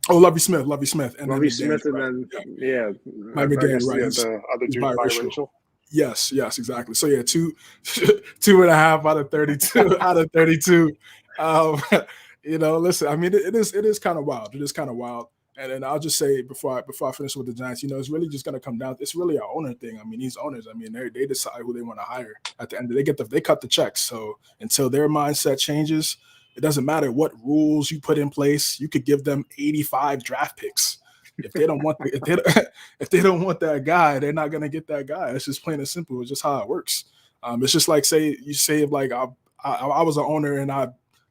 Lovey Smith, and then Lovey McDaniel, Smith, and right? then Yeah, yeah, Mike I McDaniel, guess right? the other He's dude's biracial. biracial. Yes, exactly. So yeah, two and a half out of 32 out of 32. Um, listen, I mean, it is kind of wild. It is kind of wild. And then I'll just say before I finish with the Giants, it's really just gonna come down. It's really an owner thing. I mean, these owners, I mean, they decide who they want to hire at the end. They cut the checks. So until their mindset changes, it doesn't matter what rules you put in place. You could give them 85 draft picks. If they don't want if they don't want that guy, they're not gonna get that guy. It's just plain and simple. It's just how it works. It's just like say like I was an owner and I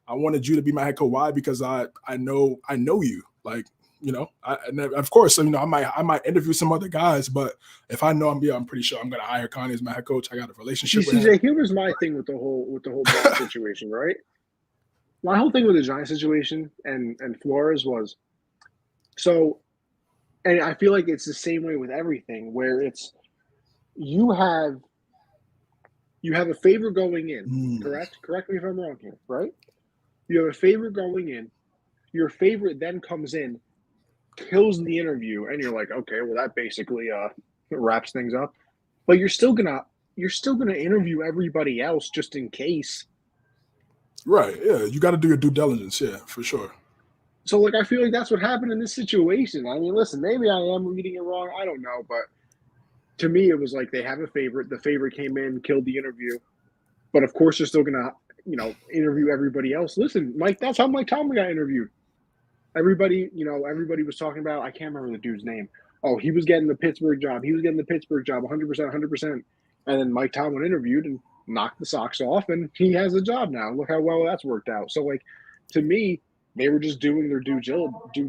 wanted you to be my head coach. Why? Because I know you. Like and of course I might interview some other guys, but if I know I'm pretty sure I'm gonna hire Connie as my head coach. I got a relationship See, with him. CJ, here was my thing with the whole Bond situation, right? My whole thing with the Giants situation and Flores was so. And I feel like it's the same way with everything, where it's you have a favor going in, correct? Correct me if I'm wrong here, right? You have a favor going in. Your favorite then comes in, kills the interview, and you're like, okay, well that basically wraps things up. But you're still gonna interview everybody else just in case. Right. Yeah. You got to do your due diligence. Yeah, for sure. So, like, I feel like that's what happened in this situation. I mean, listen, maybe I am reading it wrong. I don't know. But to me, it was like they have a favorite. The favorite came in, killed the interview. But of course, they're still going to, interview everybody else. Listen, Mike, that's how Mike Tomlin got interviewed. Everybody was talking about, I can't remember the dude's name. Oh, he was getting the Pittsburgh job. 100%, 100%. And then Mike Tomlin interviewed and knocked the socks off, and he has a job now. Look how well that's worked out. So, like, to me, they were just doing their due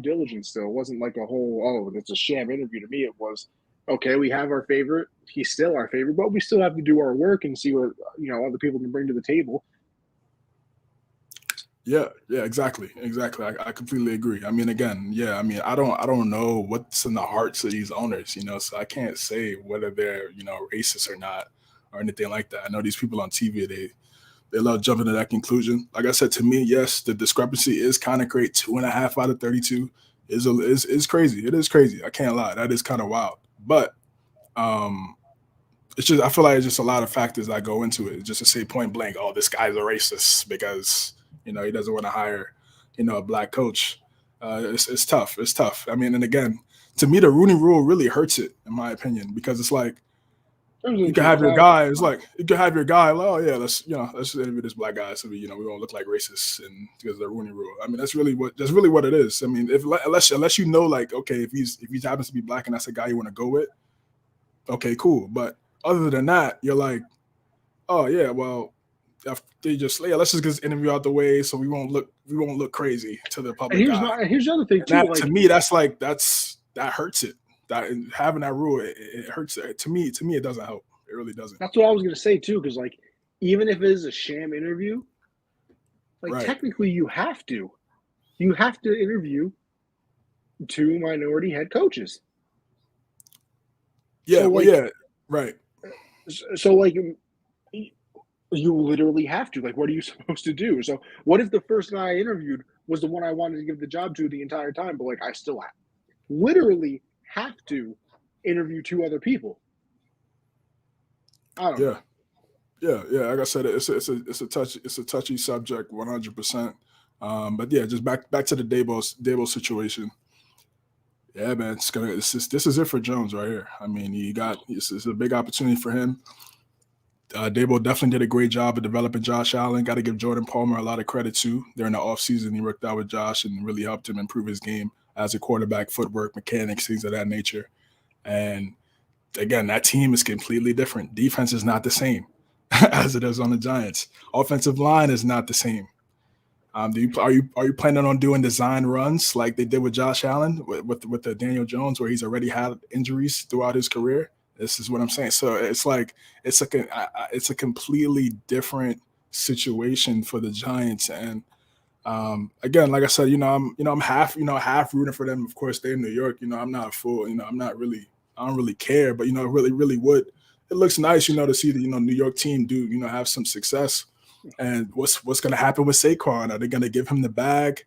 diligence still. It wasn't like a whole, it's a sham interview. To me, it was, okay, we have our favorite. He's still our favorite, but we still have to do our work and see what, other people can bring to the table. Yeah, exactly. I completely agree. I mean, again, yeah, I mean, I don't know what's in the hearts of these owners, so I can't say whether they're, racist or not or anything like that. I know these people on TV, they love jumping to that conclusion. Like I said, to me, yes, the discrepancy is kind of great. 2.5 out of 32 is crazy. It is crazy. I can't lie. That is kind of wild. But it's just, I feel like it's just a lot of factors that go into it. Just to say point blank, oh, this guy's a racist because he doesn't want to hire a black coach. It's tough. It's tough. I mean, and again, to me, the Rooney Rule really hurts it, in my opinion, because it's like you can have your guy. It's like you can have your guy. Well, oh yeah, let's interview this black guy so we won't look like racists and because of the Rooney Rule. I mean, that's really what it is. I mean, unless like, okay, if he happens to be black and that's a guy you want to go with, okay, cool. But other than that, you're like, oh yeah, well, they just let's just get this interview out the way so we won't look crazy to the public. And here's the other thing too. To me, that hurts it. That having that rule, it hurts it. To me, it doesn't help. It really doesn't. That's what I was gonna say too, because like even if it is a sham interview, like right. Technically you have to interview 2 minority head coaches. Yeah, so, yeah, right. So like you literally have to. Like, what are you supposed to do? So what if the first guy I interviewed was the one I wanted to give the job to the entire time, but like I still literally have to interview 2 other people? I don't know. Yeah. Like I said, it's a touchy subject, 100%. But yeah, just back to the Dabo situation. Yeah, man, this is it for Jones right here. I mean, this is a big opportunity for him. Dabo definitely did a great job of developing Josh Allen. Got to give Jordan Palmer a lot of credit too. During the offseason, he worked out with Josh and really helped him improve his game as a quarterback, footwork, mechanics, things of that nature. And again, that team is completely different. Defense is not the same as it is on the Giants. Offensive line is not the same. Are you planning on doing design runs like they did with Josh Allen with the Daniel Jones, where he's already had injuries throughout his career? This is what I'm saying. So it's like it's it's a completely different situation for the Giants. And again, like I said, I'm half rooting for them. Of course, they're in New York. I'm not a fool. I'm not really. I don't really care, but it really would. It looks nice, to see the New York team do have some success. And what's going to happen with Saquon? Are they going to give him the bag?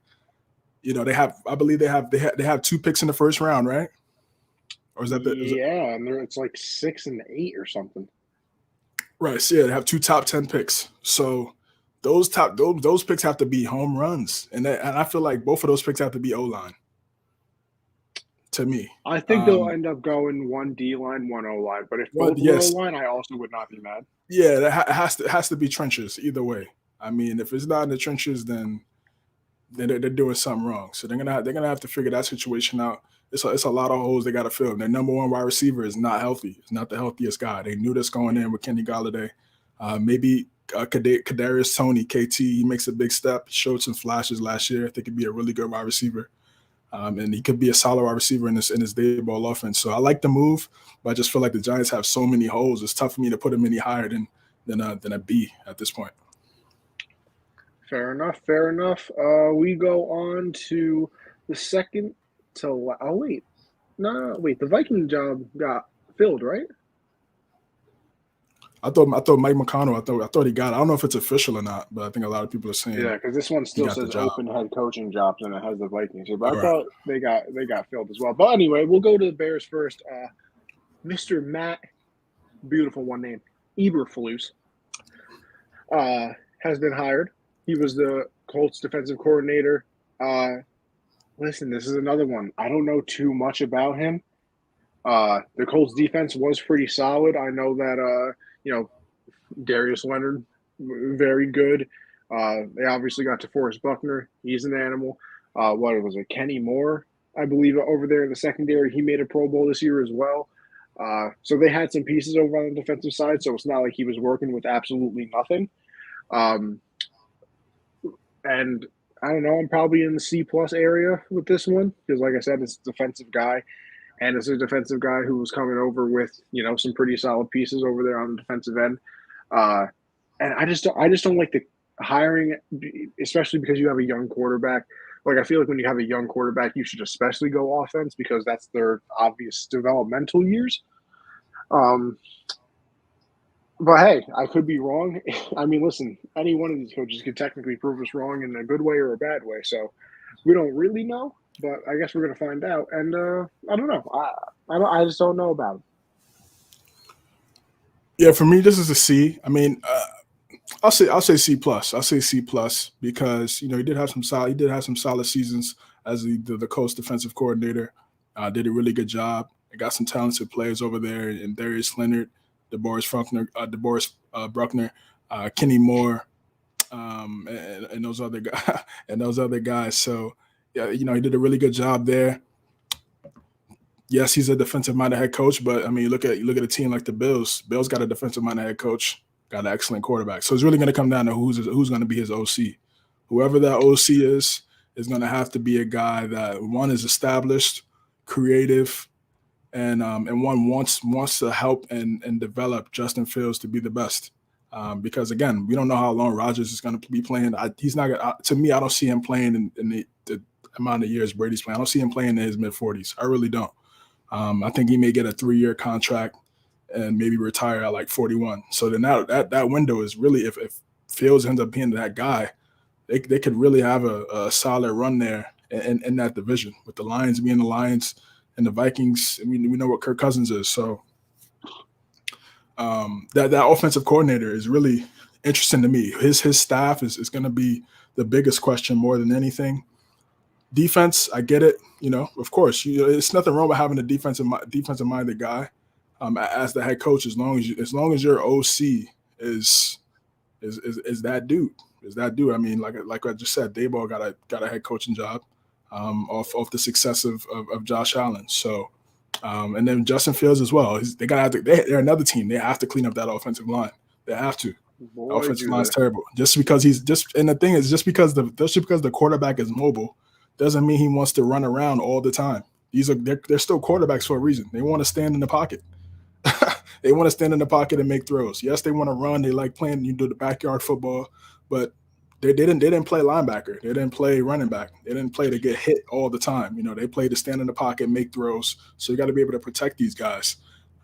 I believe they have 2 picks in the first round, right? Or is that yeah? And it's like 6 and 8 or something. Right. So yeah, they have 2 top 10 picks. So those picks have to be home runs, and I feel like both of those picks have to be O-line. To me, I think they'll end up going 1 D-line, 1 O-line. But if both were O-line, I also would not be mad. Yeah, it has to be trenches either way. I mean, if it's not in the trenches, then they're doing something wrong. So they're gonna have to figure that situation out. It's a lot of holes they got to fill. Their number 1 wide receiver is not healthy. It's not the healthiest guy. They knew this going in with Kenny Golladay. Maybe Kadarius Toney, KT, he makes a big step. Showed some flashes last year. I think he'd be a really good wide receiver. And he could be a solid wide receiver in this day ball offense. So I like the move, but I just feel like the Giants have so many holes. It's tough for me to put them any higher than a B at this point. Fair enough. We go on to the second to wait. The Viking job got filled, right? I thought Mike McConnell. I thought he got it. I don't know if it's official or not, but I think a lot of people are saying. Yeah, because this one still says open head coaching jobs, and it has the Vikings here. But I thought they got filled as well. But anyway, we'll go to the Bears first. Mr. Matt, beautiful one name, Eberflus, has been hired. He was the Colts defensive coordinator. Listen, this is another one. I don't know too much about him. The Colts defense was pretty solid. I know that Darius Leonard, very good. They obviously got DeForest Buckner. He's an animal. What was it? Kenny Moore, I believe, over there in the secondary. He made a Pro Bowl this year as well. So they had some pieces over on the defensive side, so it's not like he was working with absolutely nothing. And I don't know, I'm probably in the C+ area with this one because, like I said, it's a defensive guy. And it's a defensive guy who was coming over with, some pretty solid pieces over there on the defensive end. And I just don't like the hiring, especially because you have a young quarterback. Like, I feel like when you have a young quarterback, you should especially go offense because that's their obvious developmental years. But hey, I could be wrong. I mean, listen, any one of these coaches could technically prove us wrong in a good way or a bad way. So we don't really know. But I guess we're going to find out. And I don't know. I just don't know about him. Yeah, for me, this is a C. I mean, I'll say C+. I'll say C+ because he did have some solid seasons as the Colts defensive coordinator. Did a really good job. They got some talented players over there, and Darius Leonard, DeBoris Bruckner, Kenny Moore, and those other guys. So. Yeah, he did a really good job there. Yes, he's a defensive-minded head coach, but I mean, look at a team like the Bills. Bills got a defensive-minded head coach, got an excellent quarterback. So it's really going to come down to who's going to be his OC. Whoever that OC is going to have to be a guy that one is established, creative, and one wants to help and develop Justin Fields to be the best. Because again, we don't know how long Rodgers is going to be playing. He's not. To me, I don't see him playing in the amount of years Brady's playing. I don't see him playing in his mid-40s. I really don't. I think he may get a 3-year contract and maybe retire at like 41. So then that window is really, if Fields ends up being that guy, they could really have a solid run there in that division with the Lions being the Lions and the Vikings. I mean, we know what Kirk Cousins is. So that offensive coordinator is really interesting to me. His staff is going to be the biggest question more than anything. Defense, I get it. Of course, it's nothing wrong with having a defensive-minded guy as the head coach, as long as your OC is that dude. Is that dude? I mean, like I just said, Daboll got a head coaching job off the success of Josh Allen. So, and then Justin Fields as well. They're another team. They have to clean up that offensive line. They have to. The offensive line's terrible. Just because and the thing is, just because the quarterback is mobile doesn't mean he wants to run around all the time. They're still quarterbacks for a reason. They want to stand in the pocket. They want to stand in the pocket and make throws. Yes, they want to run. They like playing. You do the backyard football, but they didn't play linebacker. They didn't play running back. They didn't play to get hit all the time. They played to stand in the pocket, make throws. So you got to be able to protect these guys,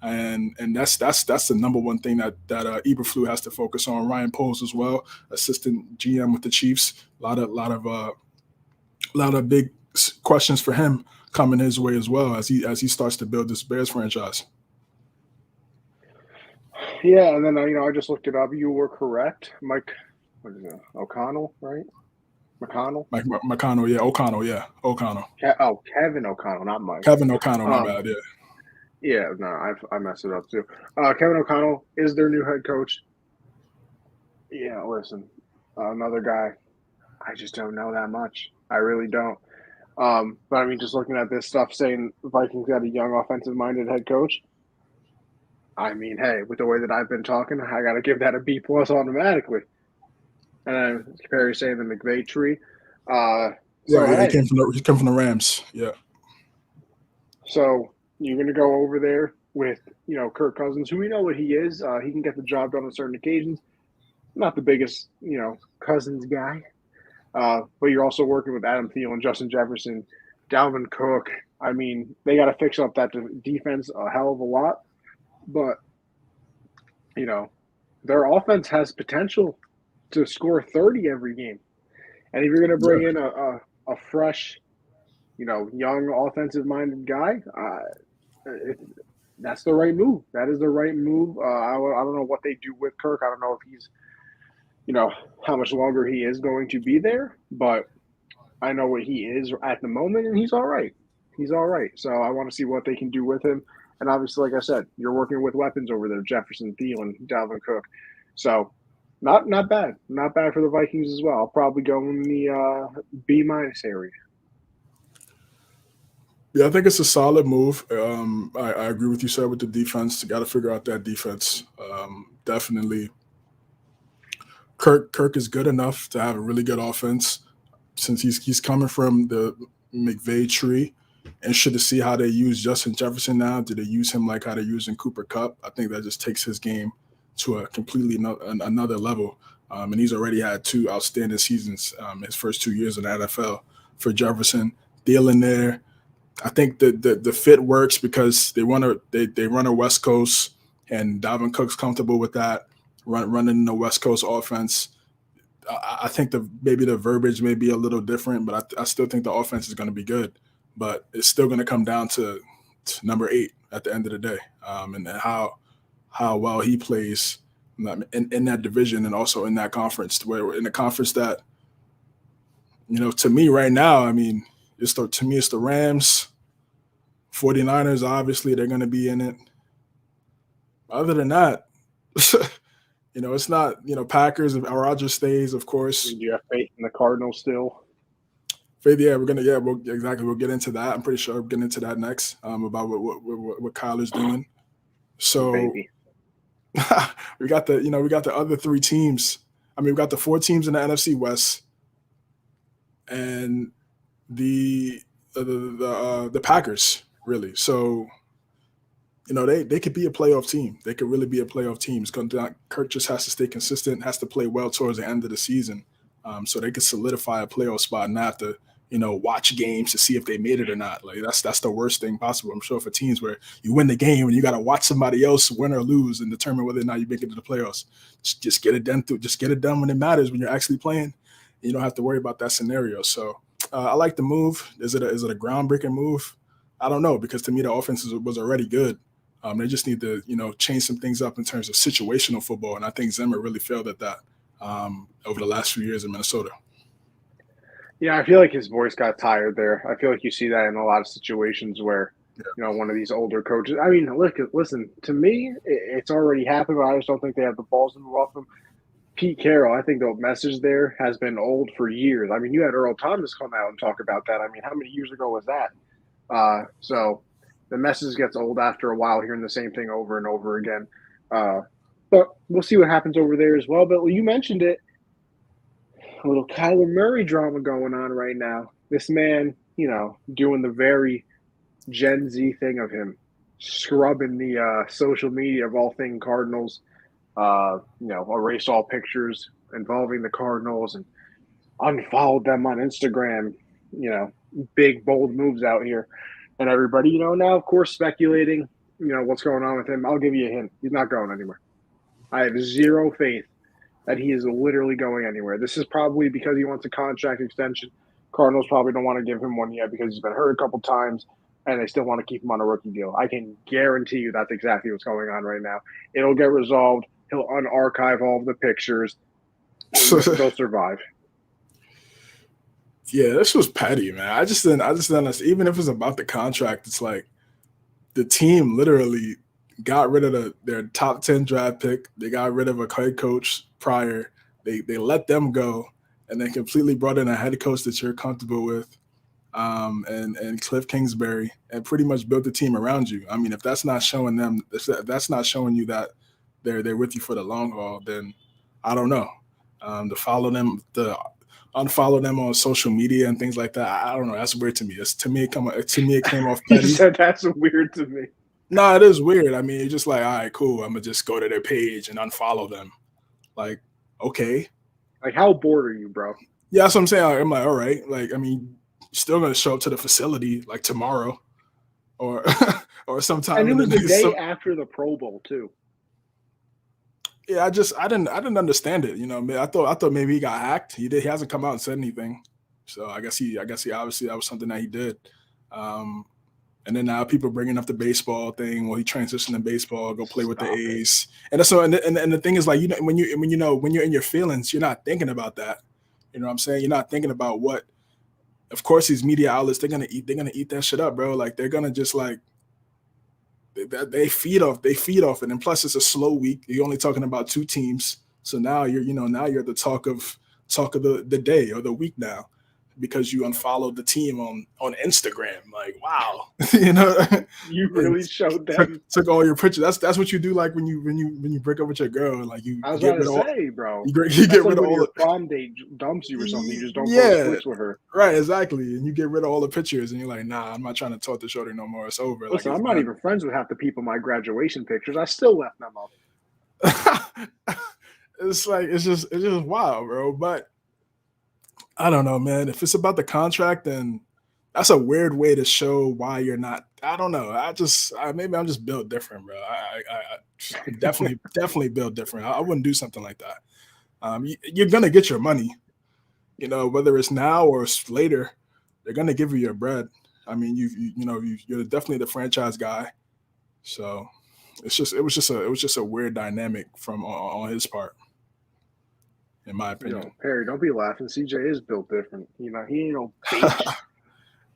and that's the number one thing that Eberflus has to focus on. Ryan Poles as well, assistant GM with the Chiefs. A lot of big questions for him coming his way as well as he starts to build this Bears franchise. Yeah, and then I just looked it up. You were correct, Mike. What is it? O'Connell, right? McConnell. Mike McConnell, yeah, O'Connell. Kevin O'Connell, not Mike. Kevin O'Connell, my Um, bad, yeah. yeah, no, I messed it up too. Kevin O'Connell is their new head coach. Yeah, listen, another guy. I just don't know that much. I really don't. But I mean, just looking at this stuff saying Vikings got a young offensive-minded head coach. I mean, hey, with the way that I've been talking, I got to give that a B plus automatically. And then Perry saying the McVay tree. So Yeah, he hey, came from the Rams. Yeah. so you're going to go over there with Kirk Cousins, who we know what he is. He can get the job done on certain occasions. Not the biggest Cousins guy, but you're also working with Adam Thielen, Justin Jefferson, Dalvin Cook. I mean, they got to fix up that defense a hell of a lot, but their offense has potential to score 30 every game. And if you're going to bring Yeah. in a fresh, young offensive-minded guy, that's the right move. That is the right move. I don't know what they do with Kirk. I don't know if he's, how much longer he is going to be there, but I know what he is at the moment, and he's all right. He's all right. So I want to see what they can do with him. And obviously, like I said, you're working with weapons over there: Jefferson, Thielen, Dalvin Cook. So not bad, not bad for the Vikings as well. I'll probably go in the B minus area. Yeah, I think it's a solid move. I agree with you, sir, with the defense. You got to figure out that defense. Definitely, Kirk is good enough to have a really good offense since he's coming from the McVay tree. Interested to see how they use Justin Jefferson now. Do they use him like how they're using Cooper Kupp? I think that just takes his game to a completely another level. And he's already had two outstanding seasons his first 2 years in the NFL for Jefferson. Thielen there. I think the fit works because they run a West Coast, and Dalvin Cook's comfortable with that, running the West Coast offense. I think maybe the verbiage may be a little different, but I still think the offense is going to be good. But it's still going to come down to number 8 at the end of the day, and how well he plays in that division and also in that conference. Where in the conference that, to me right now, I mean, it's the Rams, 49ers. Obviously, they're going to be in it. Other than that, it's not. Packers. If Rodgers stays, of course. Do you have faith in the Cardinals still? Yeah, we'll get into that. I'm pretty sure we'll get into that next about what Kyler's doing. So Baby. we got the other 3 teams. I mean, we got the 4 teams in the NFC West, and the Packers really. So they could be a playoff team. They could really be a playoff team. Kirk just has to stay consistent, has to play well towards the end of the season, so they could solidify a playoff spot and not have to watch games to see if they made it or not. Like that's the worst thing possible. I'm sure for teams where you win the game and you got to watch somebody else win or lose and determine whether or not you make it to the playoffs. Just get it done. Just get it done when it matters, when you're actually playing. You don't have to worry about that scenario. So I like the move. Is it a groundbreaking move? I don't know, because to me the offense was already good. They just need to change some things up in terms of situational football, and I think Zimmer really failed at that over the last few years in Minnesota. Yeah, I feel like his voice got tired there. I feel like you see that in a lot of situations where, one of these older coaches. I mean, listen, to me, it's already happened, but I just don't think they have the balls to move off them. Pete Carroll, I think the message there has been old for years. I mean, you had Earl Thomas come out and talk about that. I mean, how many years ago was that? So the message gets old after a while, hearing the same thing over and over again. But we'll see what happens over there as well. But you mentioned it. A little Kyler Murray drama going on right now. This man, doing the very Gen Z thing of him. scrubbing the social media of all thing Cardinals. Erased all pictures involving the Cardinals and unfollowed them on Instagram. You know, big bold moves out here, and everybody, now of course speculating. What's going on with him? I'll give you a hint. He's not going anywhere. I have zero faith that he is literally going anywhere. This is probably because he wants a contract extension. Cardinals probably don't want to give him one yet because he's been hurt a couple times, and they still want to keep him on a rookie deal. I can guarantee you that's exactly what's going on right now. It'll get resolved. He'll unarchive all of the pictures. They'll survive. Yeah, this was petty, man. I just didn't understand. Even if it's about the contract, it's like the team literally got rid of their top 10 draft pick. They got rid of a head coach prior. They let them go, and then completely brought in a head coach that you're comfortable with, and Cliff Kingsbury, and pretty much built the team around you. I mean, if that's not showing them, if that's not showing you that they're with you for the long haul, then I don't know. To follow them, to unfollow them on social media and things like that, I don't know. That's weird to me. It came off petty. You said that's weird to me. No, it is weird. I mean, you're just like, all right, cool. I'm gonna just go to their page and unfollow them. Like, okay. Like, how bored are you, bro? Yeah, that's what I'm saying. I'm like, all right. Like, I mean, you're still gonna show up to the facility like tomorrow, or or sometime. And it was the day after the Pro Bowl too. Yeah, I didn't understand it. I thought maybe he got hacked. He hasn't come out and said anything. So I guess he obviously that was something that he did. And then now people bringing up the baseball thing. Well, he transitioned to baseball, go play with the A's. And so, and the thing is, like, when you're in your feelings, you're not thinking about that. You know what I'm saying? You're not thinking about what. Of course, these media outlets, they're gonna eat that shit up, bro. Like, they're gonna just like they feed off it. And plus, it's a slow week. You're only talking about two teams, so now you're the talk of the day or the week now, because you unfollowed the team on Instagram. Like, wow. You really showed them. Took all your pictures. That's what you do, like when you break up with your girl. Like, I was about to say, bro. You get rid of all your prom date dumps you or something. You just don't switch with her. Right, exactly. And you get rid of all the pictures, and you're like, nah, I'm not trying to talk to shorty no more. It's over. Listen, I'm not even friends with half the people in my graduation pictures. I still left them up. It's just wild, bro. But I don't know, man. If it's about the contract, then that's a weird way to show why you're not. I don't know. Maybe I'm just built different, bro. I definitely built different. I wouldn't do something like that. You're gonna get your money, whether it's now or it's later. They're gonna give you your bread. I mean, you're definitely the franchise guy. So it was just a weird dynamic from on his part, in my opinion. Perry, don't be laughing. CJ is built different. He ain't no bitch.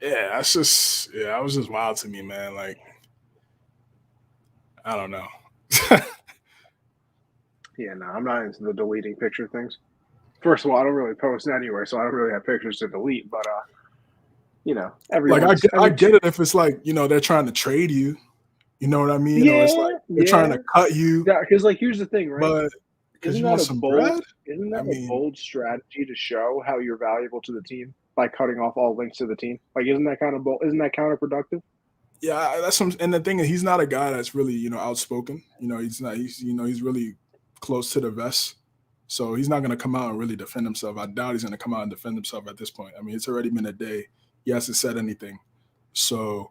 Yeah, that was just wild to me, man. Like, I don't know. Yeah, no, I'm not into the deleting picture things. First of all, I don't really post anywhere, so I don't really have pictures to delete. But I get it if it's like they're trying to trade you. You know what I mean? Yeah, or it's like they're trying to cut you. Yeah, because here's the thing, right? But isn't that a bold strategy to show how you're valuable to the team by cutting off all links to the team? Like, isn't that kind of bold? Isn't that counterproductive? Yeah, and the thing is, he's not a guy that's really outspoken. He's not. He's really close to the vest, so he's not going to come out and really defend himself. I doubt he's going to come out and defend himself at this point. I mean, it's already been a day. He hasn't said anything, so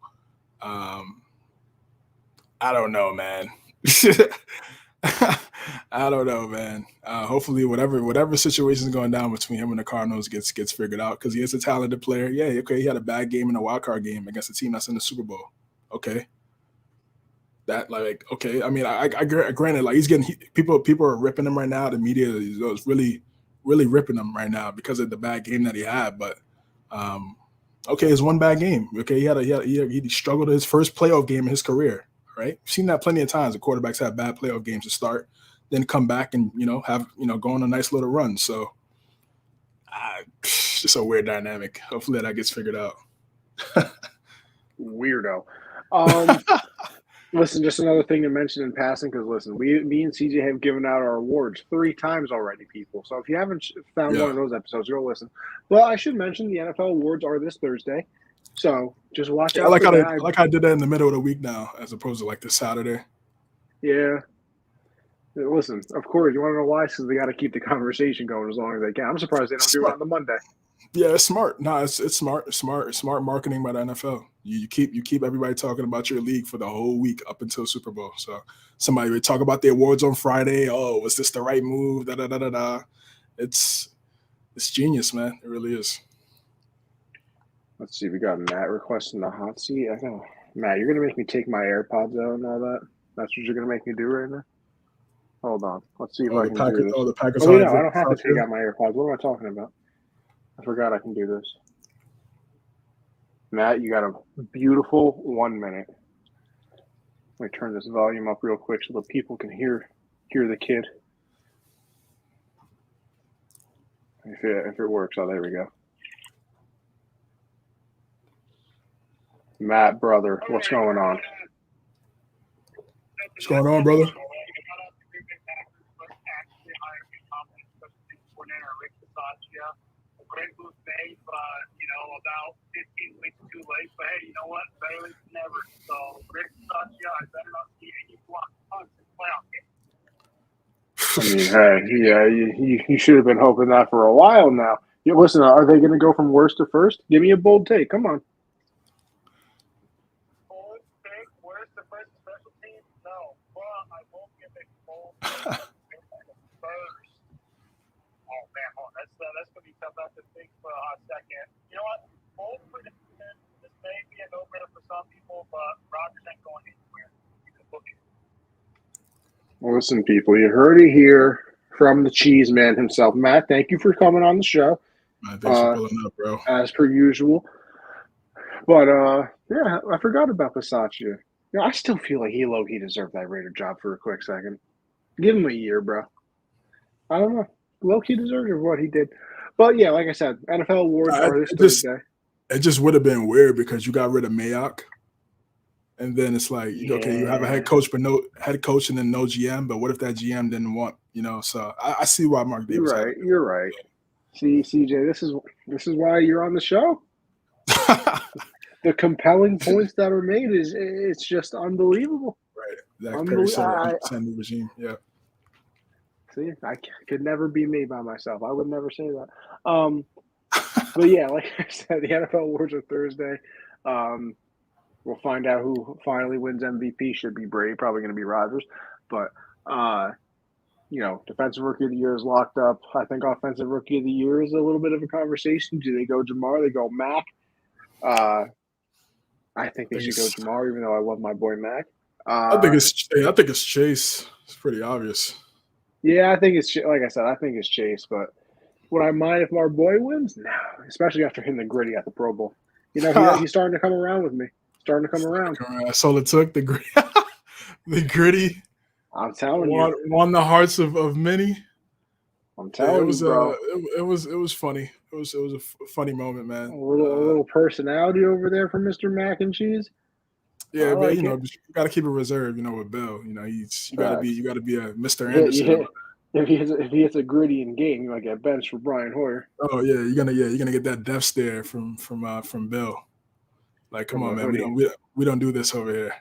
I don't know, man. I don't know, man. Hopefully, whatever situation is going down between him and the Cardinals gets figured out, because he is a talented player. Yeah, okay, he had a bad game in a wild card game against a team that's in the Super Bowl. Okay, okay. I mean, I granted, like, he's getting people are ripping him right now. The media is really ripping him right now because of the bad game that he had. But okay, it's one bad game. Okay, he struggled his first playoff game in his career. Right, we've seen that plenty of times. The quarterbacks have bad playoff games to start, then come back and go on a nice little run. So, it's just a weird dynamic. Hopefully that gets figured out. Weirdo. Listen, just another thing to mention in passing, because listen, me and CJ have given out our awards 3 times already, people. So if you haven't found one of those episodes, go listen. Well, I should mention the NFL awards are this Thursday. So just watch Yeah, out for that. I like how I did that in the middle of the week now, as opposed to like this Saturday. Yeah. Listen, of course, you want to know why? Because they got to keep the conversation going as long as they can. I'm surprised they don't do it on the Monday. Yeah, it's smart. No, it's smart. It's smart marketing by the NFL. You keep everybody talking about your league for the whole week up until Super Bowl. So somebody would talk about the awards on Friday. Oh, was this the right move? Da da da da da. It's genius, man. It really is. Let's see. We got Matt requesting the hot seat. I know, Matt, you're gonna make me take my AirPods out and all that. That's what you're gonna make me do right now. Hold on. Let's see if I can do this. The Packers. Oh, wait, no, I don't have to take out my AirPods. What am I talking about? I forgot I can do this. Matt, you got a beautiful 1 minute. Let me turn this volume up real quick so the people can hear the kid. If it works, oh, there we go. Matt, brother, what's going on? What's going on, brother? Great move made, but about 15 weeks too late. But hey, you know what? Better late than never. So, Rick Satya, I better not see any block punts in playoff games. I mean, hey, yeah, you should have been hoping that for a while now. Listen, are they going to go from worst to first? Give me a bold take. Come on. Bold take, worst to first special teams? No, but I won't give a bold take first. Oh man, that's gonna be tough. I have to think for a hot second. You know what? Bold prediction. This may be a no-brainer for some people, but Rodgers ain't going anywhere. You can book it. Listen, people, you heard it here from the cheese man himself. Matt, thank you for coming on the show. Man, thanks for pulling up, bro. As per usual. But yeah, I forgot about Bisaccia. I still feel like he low-key deserved that Raider job for a quick second. Give him a year, bro. I don't know. Low-key deserved what he did. But yeah, like I said, NFL awards are this Thursday. It just would have been weird because you got rid of Mayock. And then it's like, okay, you have a head coach, but no head coach and then no GM. But what if that GM didn't want, so I see why Mark Davis. You're right. See, CJ, this is why you're on the show. The compelling points that are made it's just unbelievable. Right. That Perry said new regime. Yeah. See, I could never be me by myself. I would never say that. But yeah, like I said, the NFL awards are Thursday. We'll find out who finally wins MVP. Should be Brady, probably going to be Rodgers. But, defensive rookie of the year is locked up. I think offensive rookie of the year is a little bit of a conversation. Do they go Jamar? They go Mac? I think they should go Jamar, even though I love my boy Mac. I think it's Chase. It's pretty obvious. Yeah, I think it's like I said. I think it's Chase, but would I mind if my boy wins? No, especially after hitting the gritty at the Pro Bowl. He's starting to come around with me. Starting to come around. That's all it took. The gritty. I'm telling you, won the hearts of many. I'm telling you, bro. It was funny. It was a funny moment, man. A little personality over there from Mr. Mac and Cheese. Yeah, but you got to keep it reserved. With Bill, you got to be a Mr. Anderson. If he hits a gritty in game, you might get benched for Brian Hoyer. Oh yeah, you're gonna get that death stare from Bill. Like, come on, man, we don't do this over here.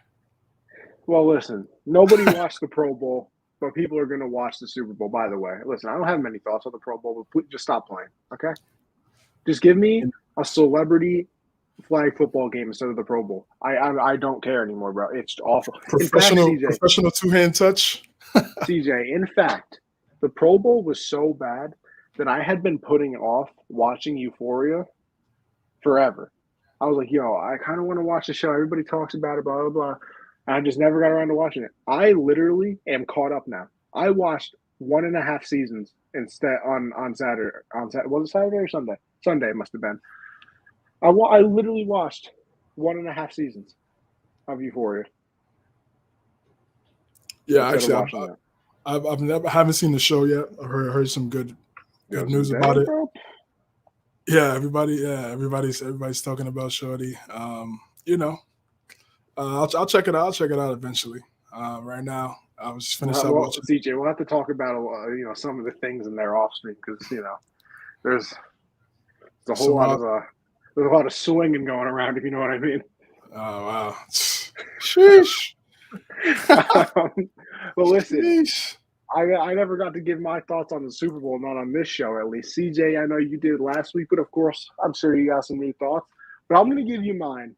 Well, listen, nobody watched the Pro Bowl, but people are gonna watch the Super Bowl. By the way, listen, I don't have many thoughts on the Pro Bowl, but please just stop playing, okay? Just give me a celebrity flag football game instead of the Pro Bowl. I don't care anymore, bro. It's awful. Professional two-hand touch. CJ, in fact, the Pro Bowl was so bad that I had been putting off watching Euphoria forever. I was like, I kind of want to watch the show. Everybody talks about it, blah, blah, blah. And I just never got around to watching it. I literally am caught up now. I watched 1.5 seasons instead on Saturday. Was it Saturday or Sunday? Sunday it must have been. I literally watched 1.5 seasons of Euphoria. Yeah, actually, I haven't seen the show yet. I heard some good news about it. Bro? Yeah, everybody's talking about Shorty. I'll check it out. I'll check it out eventually. Right now, I was just finished watching. CJ, we'll have to talk about some of the things in their off stream because there's a whole lot There's a lot of swinging going around, if you know what I mean. Oh wow. Sheesh. But listen, Sheesh. I never got to give my thoughts on the Super Bowl, not on this show at least. CJ, I know you did last week, but of course, I'm sure you got some new thoughts. But I'm going to give you mine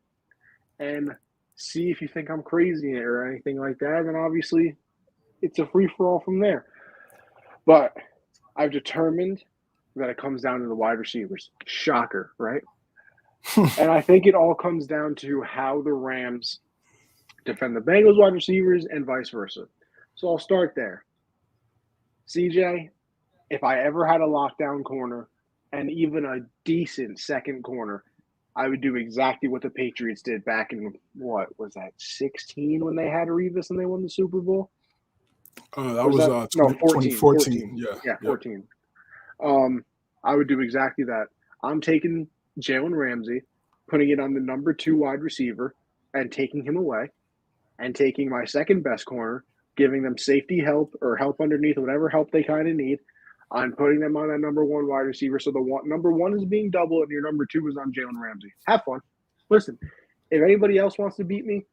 and see if you think I'm crazy or anything like that. And obviously, it's a free for all from there. But I've determined that it comes down to the wide receivers. Shocker, right? And I think it all comes down to how the Rams defend the Bengals wide receivers and vice versa. So I'll start there. CJ, if I ever had a lockdown corner and even a decent second corner, I would do exactly what the Patriots did back in, what was that, 16 when they had Revis and they won the Super Bowl? That was 14. 2014. Yeah, 14. I would do exactly that. I'm taking Jalen Ramsey, putting it on the number 2 wide receiver and taking him away, and taking my second best corner, giving them safety help or help underneath, whatever help they kind of need. I'm putting them on that number 1 wide receiver. So number 1 is being doubled, and your number 2 is on Jalen Ramsey. Have fun. Listen, if anybody else wants to beat me,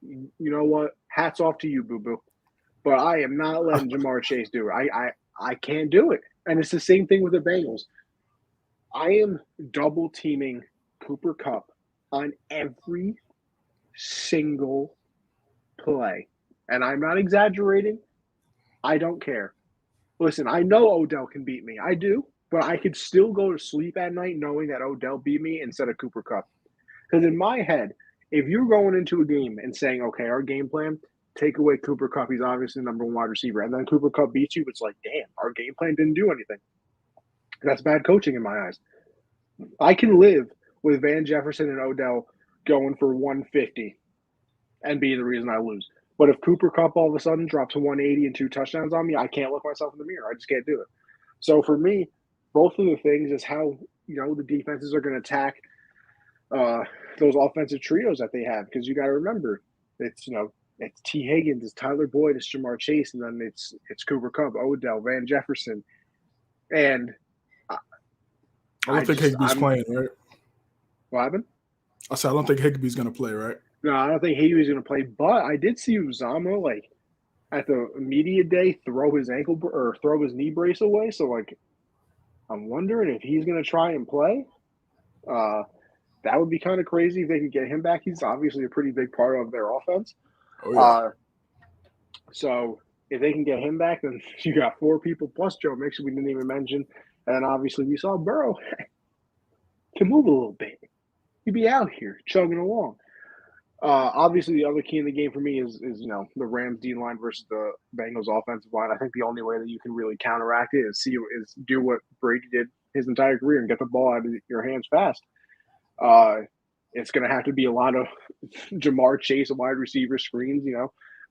you know what? Hats off to you, boo-boo. But I am not letting Jamar Chase do it. I can't do it. And it's the same thing with the Bengals. I am double teaming Cooper Kupp on every single play. And I'm not exaggerating. I don't care. Listen, I know Odell can beat me. I do. But I could still go to sleep at night knowing that Odell beat me instead of Cooper Kupp. Because in my head, if you're going into a game and saying, okay, our game plan, take away Cooper Kupp, he's obviously the number 1 wide receiver, and then Cooper Kupp beats you, it's like, damn, our game plan didn't do anything. That's bad coaching in my eyes. I can live with Van Jefferson and Odell going for 150 and be the reason I lose. But if Cooper Kupp all of a sudden drops 180 and 2 touchdowns on me, I can't look myself in the mirror. I just can't do it. So for me, both of the things is how, the defenses are going to attack those offensive trios that they have. Because you got to remember, it's T. Higgins, it's Tyler Boyd, it's Jamar Chase, and then it's Cooper Kupp, Odell, Van Jefferson. And I don't think Higbee's playing, right? What happened? I said I don't think Higbee's going to play, right? No, I don't think Higbee's going to play. But I did see Uzama, at the media day, throw his knee brace away. So, I'm wondering if he's going to try and play. That would be kind of crazy if they could get him back. He's obviously a pretty big part of their offense. Oh, yeah. So if they can get him back, then you got 4 people plus Joe Mixon we didn't even mention. And then obviously we saw Burrow can move a little bit. He'd be out here chugging along. Obviously, the other key in the game for me is the Rams D line versus the Bengals offensive line. I think the only way that you can really counteract it is do what Brady did his entire career and get the ball out of your hands fast. It's going to have to be a lot of Jamar Chase wide receiver screens,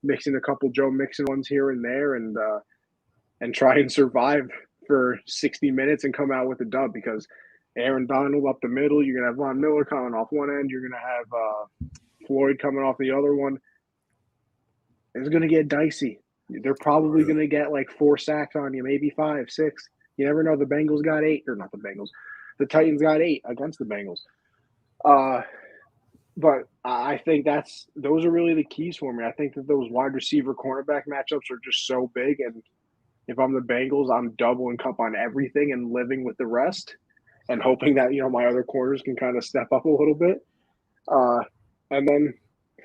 mixing a couple Joe Mixon ones here and there, and try and survive for 60 minutes and come out with a dub, because Aaron Donald up the middle, you're going to have Von Miller coming off one end, you're going to have Floyd coming off the other one. It's going to get dicey. They're probably going to get 4 sacks on you, maybe 5, 6. You never know. The Bengals got 8, or not the Bengals. The Titans got 8 against the Bengals. But I think those are really the keys for me. I think that those wide receiver cornerback matchups are just so big. And if I'm the Bengals, I'm doubling Kupp on everything and living with the rest and hoping that, my other corners can kind of step up a little bit. And then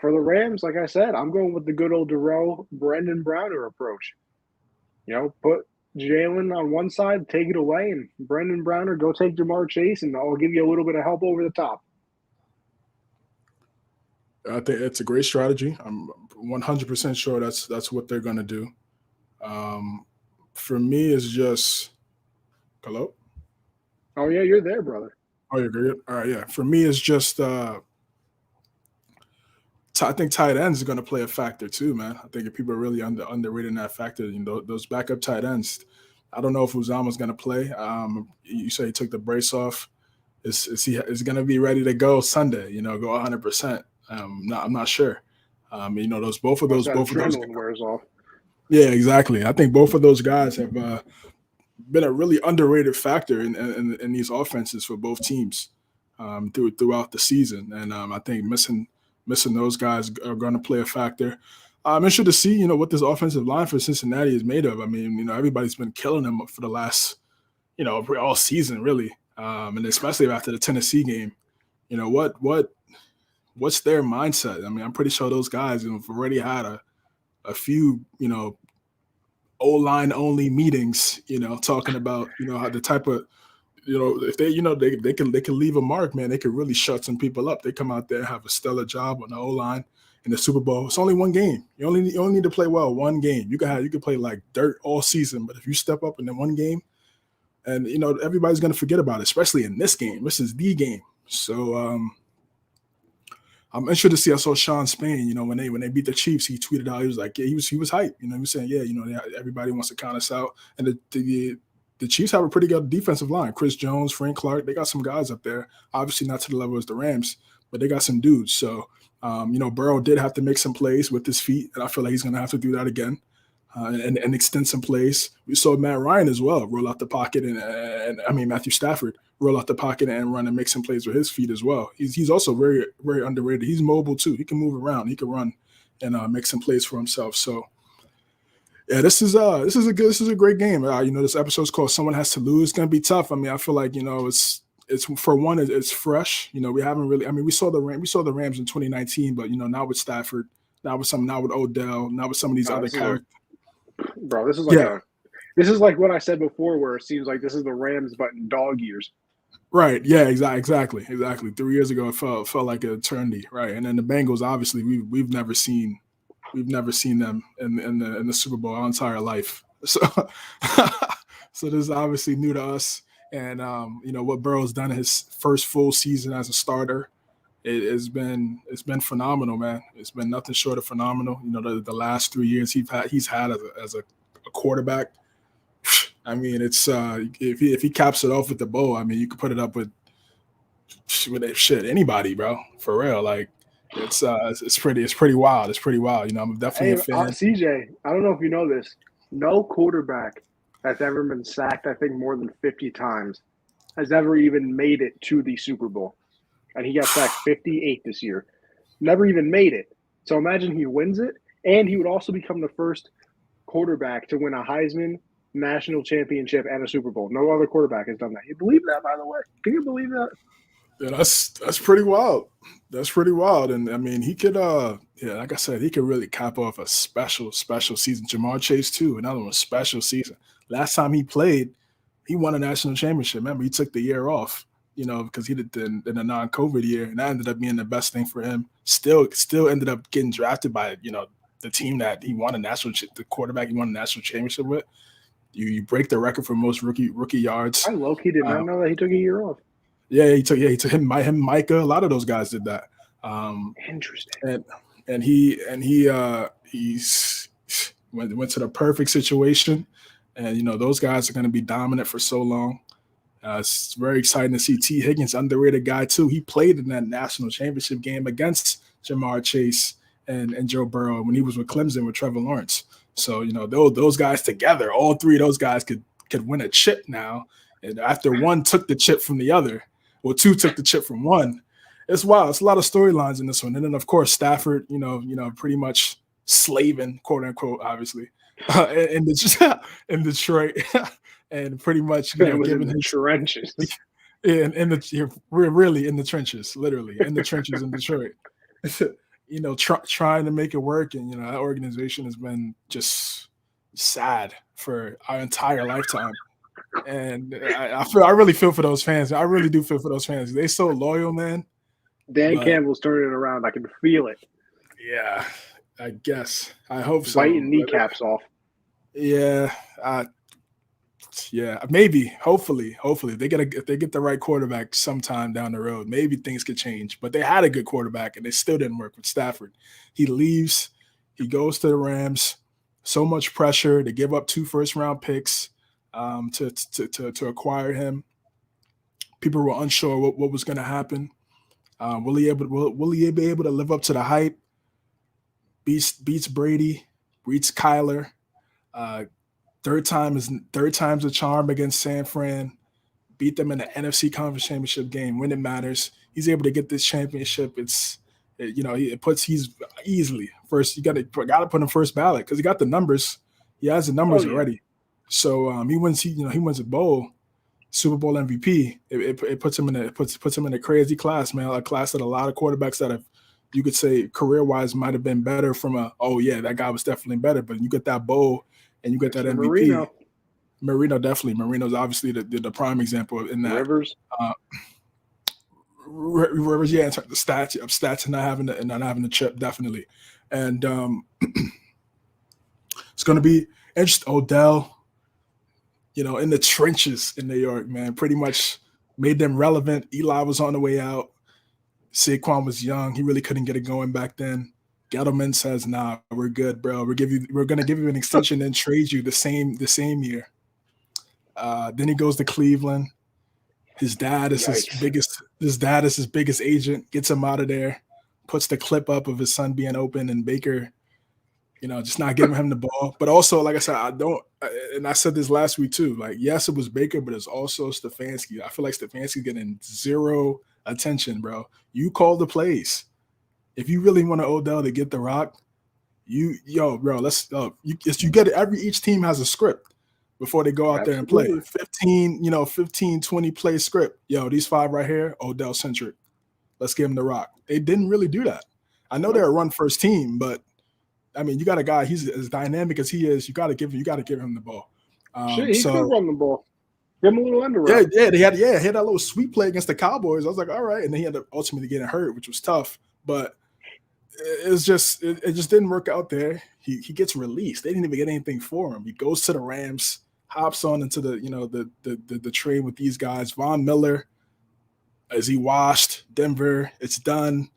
for the Rams, like I said, I'm going with the good old Darrell, Brendan Browner approach. Put Jalen on one side, take it away, and Brendan Browner, go take Jamar Chase, and I'll give you a little bit of help over the top. I think it's a great strategy. I'm 100% sure that's what they're going to do. For me, it's just – hello? Oh, yeah, you're there, brother. Oh, you're good? All right, yeah. For me, it's just I think tight ends are going to play a factor too, man. I think if people are really underrating that factor, those backup tight ends. I don't know if Uzama's going to play. You say he took the brace off. Is he going to be ready to go Sunday? Go 100%. I'm not sure. Both of those wears off. Yeah, exactly. I think both of those guys have been a really underrated factor in these offenses for both teams. throughout the season, and I think missing those guys are going to play a factor. I'm interested to see, what this offensive line for Cincinnati is made of. I mean, everybody's been killing them for the last, all season really, and especially after the Tennessee game. What's their mindset? I mean, I'm pretty sure those guys have already had a few, O-line only meetings, talking about, how the type of, if they, they can leave a mark, man. They could really shut some people up. They come out there and have a stellar job on the O-line in the Super Bowl. It's only one game. You only need to play well one game. You can play like dirt all season, but if you step up in one game, and everybody's gonna forget about it, especially in this game. This is the game. So I'm interested to see. I saw Sean Spain, when they beat the Chiefs, he tweeted out, he was like, yeah, he was hyped. He was saying, yeah, everybody wants to count us out. And the Chiefs have a pretty good defensive line. Chris Jones, Frank Clark, they got some guys up there. Obviously not to the level as the Rams, but they got some dudes. So, Burrow did have to make some plays with his feet, and I feel like he's going to have to do that again and extend some plays. We saw Matt Ryan as well roll out the pocket, and Matthew Stafford roll out the pocket and run and make some plays with his feet as well. He's also very, very underrated. He's mobile too. He can move around. He can run and make some plays for himself. So, yeah, this is a great game. This episode's called "Someone Has to Lose." It's gonna be tough. I mean, I feel like it's for one, it's fresh. We haven't really. I mean, we saw the Rams in 2019, but now with Stafford, now with Odell, now with some of these other characters. Bro, this is like what I said before, where it seems like this is the Rams, but in dog years. Right. Yeah. Exactly. 3 years ago, it felt like an eternity. Right. And then the Bengals, obviously, we've never seen them in the Super Bowl our entire life. So, so this is obviously new to us. And what Burrow's done in his first full season as a starter, it's been phenomenal, man. It's been nothing short of phenomenal. The last 3 years he's had as a quarterback. I mean, it's if he caps it off with the bow, I mean, you could put it up with anybody, bro. For real, like it's pretty wild. It's pretty wild. I'm definitely a fan. CJ, I don't know if you know this. No quarterback that's ever been sacked, I think, more than 50 times, has ever even made it to the Super Bowl. And he got sacked 58 this year. Never even made it. So imagine he wins it, and he would also become the first quarterback to win a Heisman, national championship, and a Super Bowl. No other quarterback has done that. You believe that, by the way? Can you believe that? Yeah, that's pretty wild. That's pretty wild. And I mean, he could like I said, he could really cap off a special season. Jamar Chase too, another one, special season. Last time he played, he won a national championship. Remember, he took the year off, because he did in a non-COVID year, and that ended up being the best thing for him. Still ended up getting drafted by, the team that he won the quarterback he won a national championship with. You break the record for most rookie yards. I low-key did not know that he took a year off. Yeah, he took him, Micah. A lot of those guys did that. Interesting. And he went to the perfect situation, and those guys are going to be dominant for so long. It's very exciting to see T. Higgins, underrated guy too. He played in that national championship game against Jamar Chase and Joe Burrow when he was with Clemson with Trevor Lawrence. So those guys together, all three of those guys could win a chip now. And after one took the chip from the other, or two took the chip from one, it's wild. It's a lot of storylines in this one. And then of course Stafford, pretty much slaving, quote unquote, obviously, in Detroit, and pretty much giving his trenches. We're really in the trenches, literally in the trenches in Detroit. Trying to make it work, and that organization has been just sad for our entire lifetime. And I really feel for those fans. I really do feel for those fans. They're so loyal, man. Dan Campbell's turning it around. I can feel it. Yeah, I guess. I hope so. Biting kneecaps off. Yeah, maybe. Hopefully, if they get the right quarterback sometime down the road, maybe things could change. But they had a good quarterback, and it still didn't work with Stafford. He leaves. He goes to the Rams. So much pressure. They give up 2 first-round picks to acquire him. People were unsure what was going to happen. Will he be able to live up to the hype? Beats Brady, beats Kyler. Third time's a charm against San Fran. beat them in the NFC Conference Championship game when it matters. He's able to get this championship. He's easily first. You got to put him first ballot because he got the numbers. He has the numbers already. So he wins. He wins a bowl, Super Bowl MVP. It puts him in a crazy class, man. A class that a lot of quarterbacks that you could say career wise might have been better from that guy was definitely better. But you get that bowl and you get that MVP. Marino definitely. Marino's obviously the prime example in that. Rivers. Rivers, in terms of stats and not having the chip, definitely. And it's going to be interesting. Odell, in the trenches in New York, man, pretty much made them relevant. Eli was on the way out. Saquon was young. He really couldn't get it going back then. Gettleman says, "Nah, we're good, bro. We're going to give you an extension and trade you the same year." Then he goes to Cleveland. His dad is his biggest agent, gets him out of there, puts the clip up of his son being open and Baker, just not giving him the ball. But also, like I said, I said this last week too, like, yes, it was Baker, but it's also Stefanski. I feel like Stefanski's getting zero attention, bro. You call the plays. If you really want Odell to get the rock, you get it. Each team has a script before they go out there and play. 15, 20 play script. These 5 right here, Odell centric. Let's give him the rock. They didn't really do that. I know they're a run first team, but I mean, you got a guy, he's as dynamic as he is, you gotta give him the ball. He could run the ball. Give him a little under route. He had that little sweep play against the Cowboys. I was like, all right. And then he ended up ultimately getting hurt, which was tough. But it just didn't work out there. He gets released. They didn't even get anything for him. He goes to the Rams, hops on into the train with these guys. Von Miller, as he washed Denver, it's done.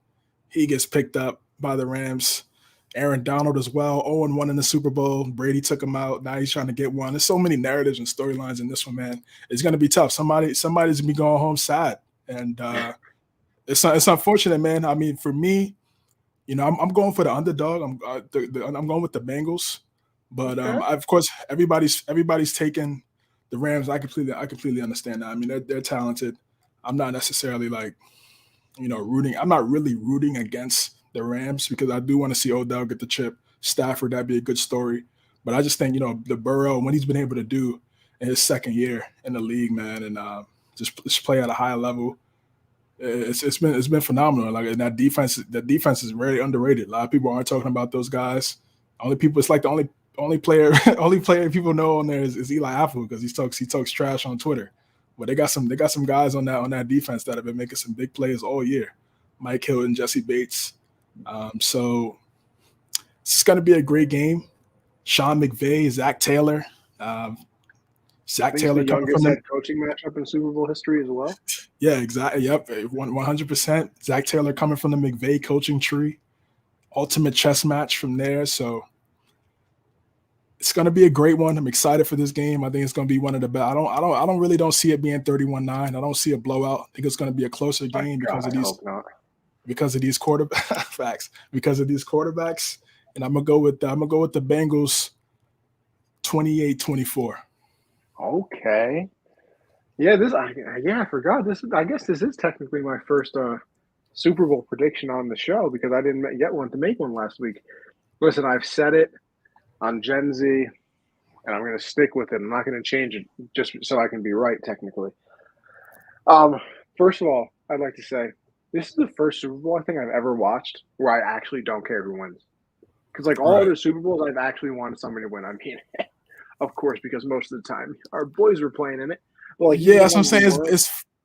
He gets picked up by the Rams. Aaron Donald as well, 0-1 in the Super Bowl. Brady took him out. Now he's trying to get one. There's so many narratives and storylines in this one, man. It's going to be tough. Somebody's going to be going home sad. And it's unfortunate, man. I mean, for me, I'm going for the underdog. I'm going with the Bengals. But of course, everybody's taking the Rams. I completely understand that. I mean, they're talented. I'm not necessarily rooting. I'm not really rooting against the Rams because I do want to see Odell get the chip. Stafford, that'd be a good story. But I just think, the Burrow, what he's been able to do in his second year in the league, man, and just play at a high level, it's been phenomenal. Like, and that defense is very underrated. A lot of people aren't talking about those guys. It's like the only player people know on there is Eli Apple because he talks trash on Twitter. But they got some guys on that defense that have been making some big plays all year. Mike Hilton, Jesse Bates. So it's going to be a great game. Sean McVay, Zach Taylor. Zach Taylor the youngest head coaching matchup in Super Bowl history as well. Yeah, exactly. Yep, 100%. Zach Taylor coming from the McVay coaching tree. Ultimate chess match from there. So it's going to be a great one. I'm excited for this game. I think it's going to be one of the best. I don't see it being 31-9. I don't see a blowout. I think it's going to be a closer game because of these quarterbacks. Because of these quarterbacks, and I'm gonna go with the Bengals 28-24. Okay. Yeah, I forgot. I guess this is technically my first Super Bowl prediction on the show because I didn't get one to make one last week. Listen, I've said it on Gen Z, and I'm going to stick with it. I'm not going to change it just so I can be right technically. First of all, I'd like to say this is the first Super Bowl I think I've ever watched where I actually don't care who wins. Because all other Super Bowls, I've actually wanted somebody to win. I mean, of course, because most of the time our boys were playing in it. Well, that's what I'm saying.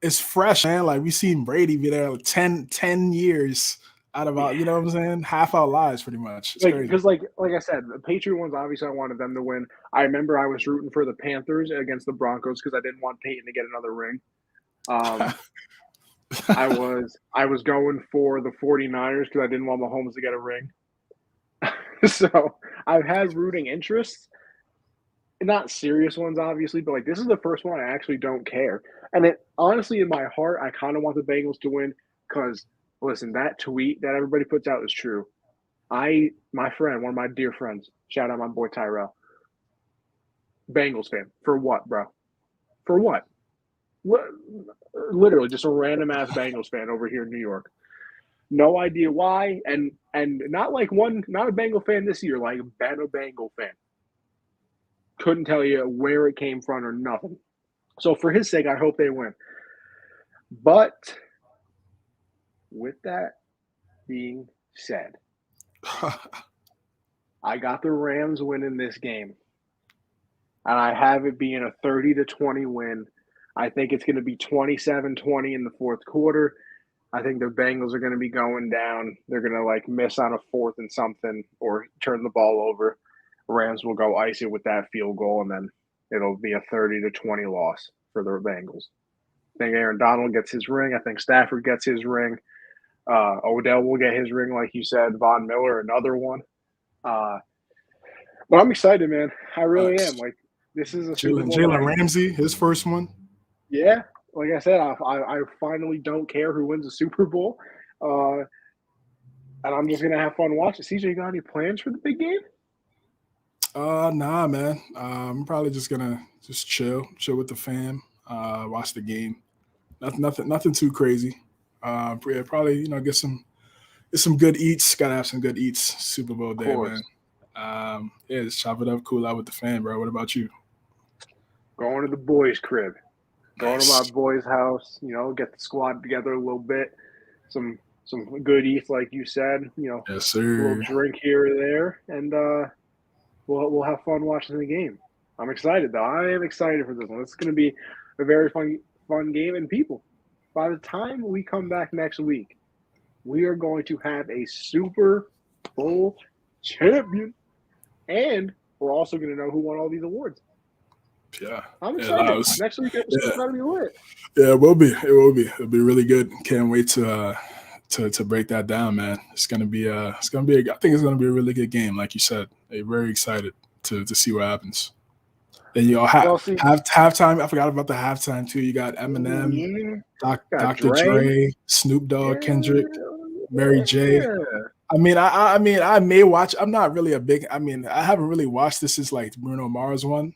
It's fresh, man. Like, we've seen Brady be there 10 years out of our, you know what I'm saying? Half our lives, pretty much. Because, like I said, the Patriot ones, obviously I wanted them to win. I remember I was rooting for the Panthers against the Broncos because I didn't want Peyton to get another ring. I was going for the 49ers because I didn't want Mahomes to get a ring. So I've had rooting interests. Not serious ones, obviously, but this is the first one I actually don't care. And it honestly, in my heart, I kind of want the Bengals to win because, listen, that tweet that everybody puts out is true. My friend, one of my dear friends, shout out my boy Tyrell, Bengals fan. For what, bro? For what? literally just a random ass Bengals fan over here in New York. No idea why, and not a Bengal fan this year, like been a Bengal fan. Couldn't tell you where it came from or nothing. So for his sake, I hope they win. But with that being said, I got the Rams winning this game. And I have it being a 30-20 win. I think it's going to be 27-20 in the fourth quarter. I think the Bengals are going to be going down. They're going to miss on a fourth and something or turn the ball over. Rams will go icy with that field goal, and then it'll be a 30-20 loss for the Bengals. I think Aaron Donald gets his ring. I think Stafford gets his ring. Odell will get his ring, like you said. Von Miller, another one. But I'm excited, man. I really am. This is a Super Bowl. Jalen Ramsey, his first one. Yeah, like I said, I finally don't care who wins the Super Bowl, and I'm just gonna have fun watching. CJ, you got any plans for the big game? Nah, man. I'm probably just gonna chill with the fam, watch the game. Nothing too crazy. Probably get some good eats. Gotta have some good eats. Super Bowl day, man. Yeah, just chop it up, cool out with the fam, bro. What about you? Going to the boys' crib. Going to my boys' house, get the squad together a little bit. Some good eats, like you said, Yes, sir. A little drink here or there, and we'll have fun watching the game. I'm excited, though. I am excited for this one. It's going to be a very fun game. And people, by the time we come back next week, we are going to have a Super Bowl champion, and we're also going to know who won all these awards. Yeah, I'm excited. Next week it's gonna be lit. Yeah, it will be. It'll be really good. Can't wait to break that down, man. It's gonna be I think it's gonna be a really good game, like you said. I'm very excited to see what happens. Then halftime. I forgot about the halftime too. You got Eminem, Dr. Dre, Snoop Dogg, Kendrick, Mary J. Yeah. I mean, I may watch. I'm not really a big. I haven't really watched this since Bruno Mars one.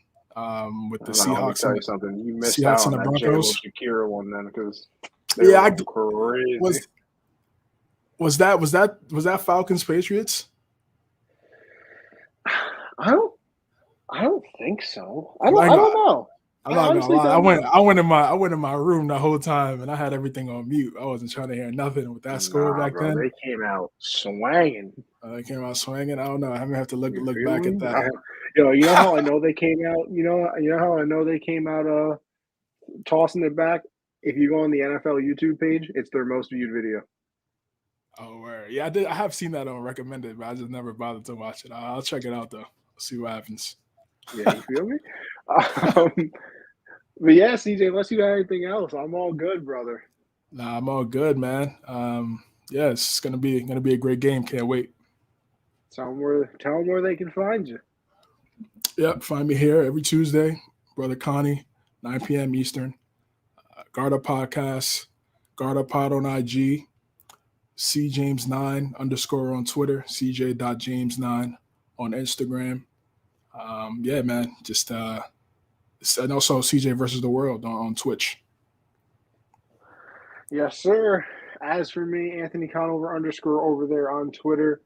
With the Seahawks. Let me tell you something. You missed Seahawks out and on the that Broncos. Shakira one then, because were crazy. Was that Falcons Patriots? I don't think so. I don't know. I'm not gonna lie. I went in my room the whole time and I had everything on mute. I wasn't trying to hear nothing with that score back then. They came out swanging. They came out swinging. I don't know. I'm gonna have to look back at that. You know how I know they came out. You know how I know they came out tossing it back. If you go on the NFL YouTube page, it's their most viewed video. Oh, word. Yeah, I have seen that on recommended, but I just never bothered to watch it. I'll check it out though. See what happens. Yeah, you feel me? But yeah, CJ, unless you got anything else, I'm all good, brother. Nah, I'm all good, man. Yeah, it's gonna be a great game. Can't wait. Tell them where they can find you. Yep, find me here every Tuesday, brother Connie, 9 p.m. Eastern. Garda Podcast, Garda Pod on IG, CJames9 _ on Twitter, CJ.James9 on Instagram. Yeah, man, just and also CJ versus the World on Twitch. Yes, sir. As for me, Anthony Conover _ over there on Twitter.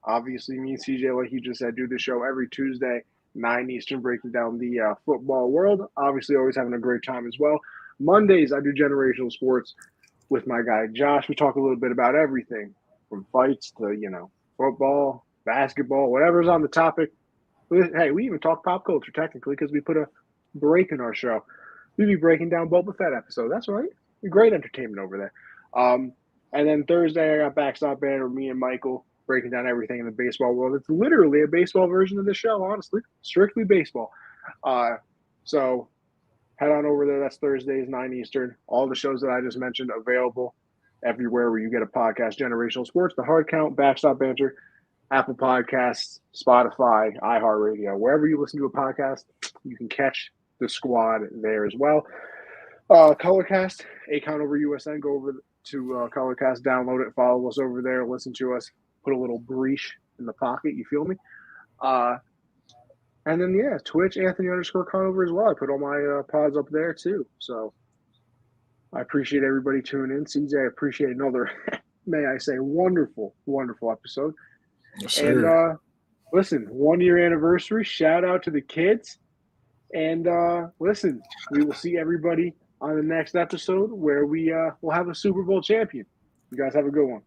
Obviously, me and CJ, like you just said, do the show every Tuesday, 9 Eastern, breaking down the football world. Obviously, always having a great time as well. Mondays, I do generational sports with my guy Josh. We talk a little bit about everything from fights to, football, basketball, whatever's on the topic. Hey, we even talk pop culture technically because we put a break in our show. We'd be breaking down Boba Fett episode. That's right. Great entertainment over there. And then Thursday, I got Backstop Banner, me and Michael breaking down everything in the baseball world. It's literally a baseball version of the show, honestly. Strictly baseball. So head on over there. That's Thursdays, 9 Eastern. All the shows that I just mentioned available everywhere where you get a podcast. Generational Sports, The Hard Count, Backstop Banter, Apple Podcasts, Spotify, iHeartRadio. Wherever you listen to a podcast, you can catch the squad there as well. Colorcast, Conover USN. Go over to Colorcast, download it, follow us over there, listen to us, put a little breach in the pocket. You feel me? And then, yeah, Twitch, Anthony_Conover as well. I put all my pods up there, too. So I appreciate everybody tuning in. CJ, I appreciate another, may I say, wonderful, wonderful episode. Yes, And sir. listen, 1 year anniversary. Shout out to the kids. And listen, we will see everybody on the next episode where we'll have a Super Bowl champion. You guys have a good one.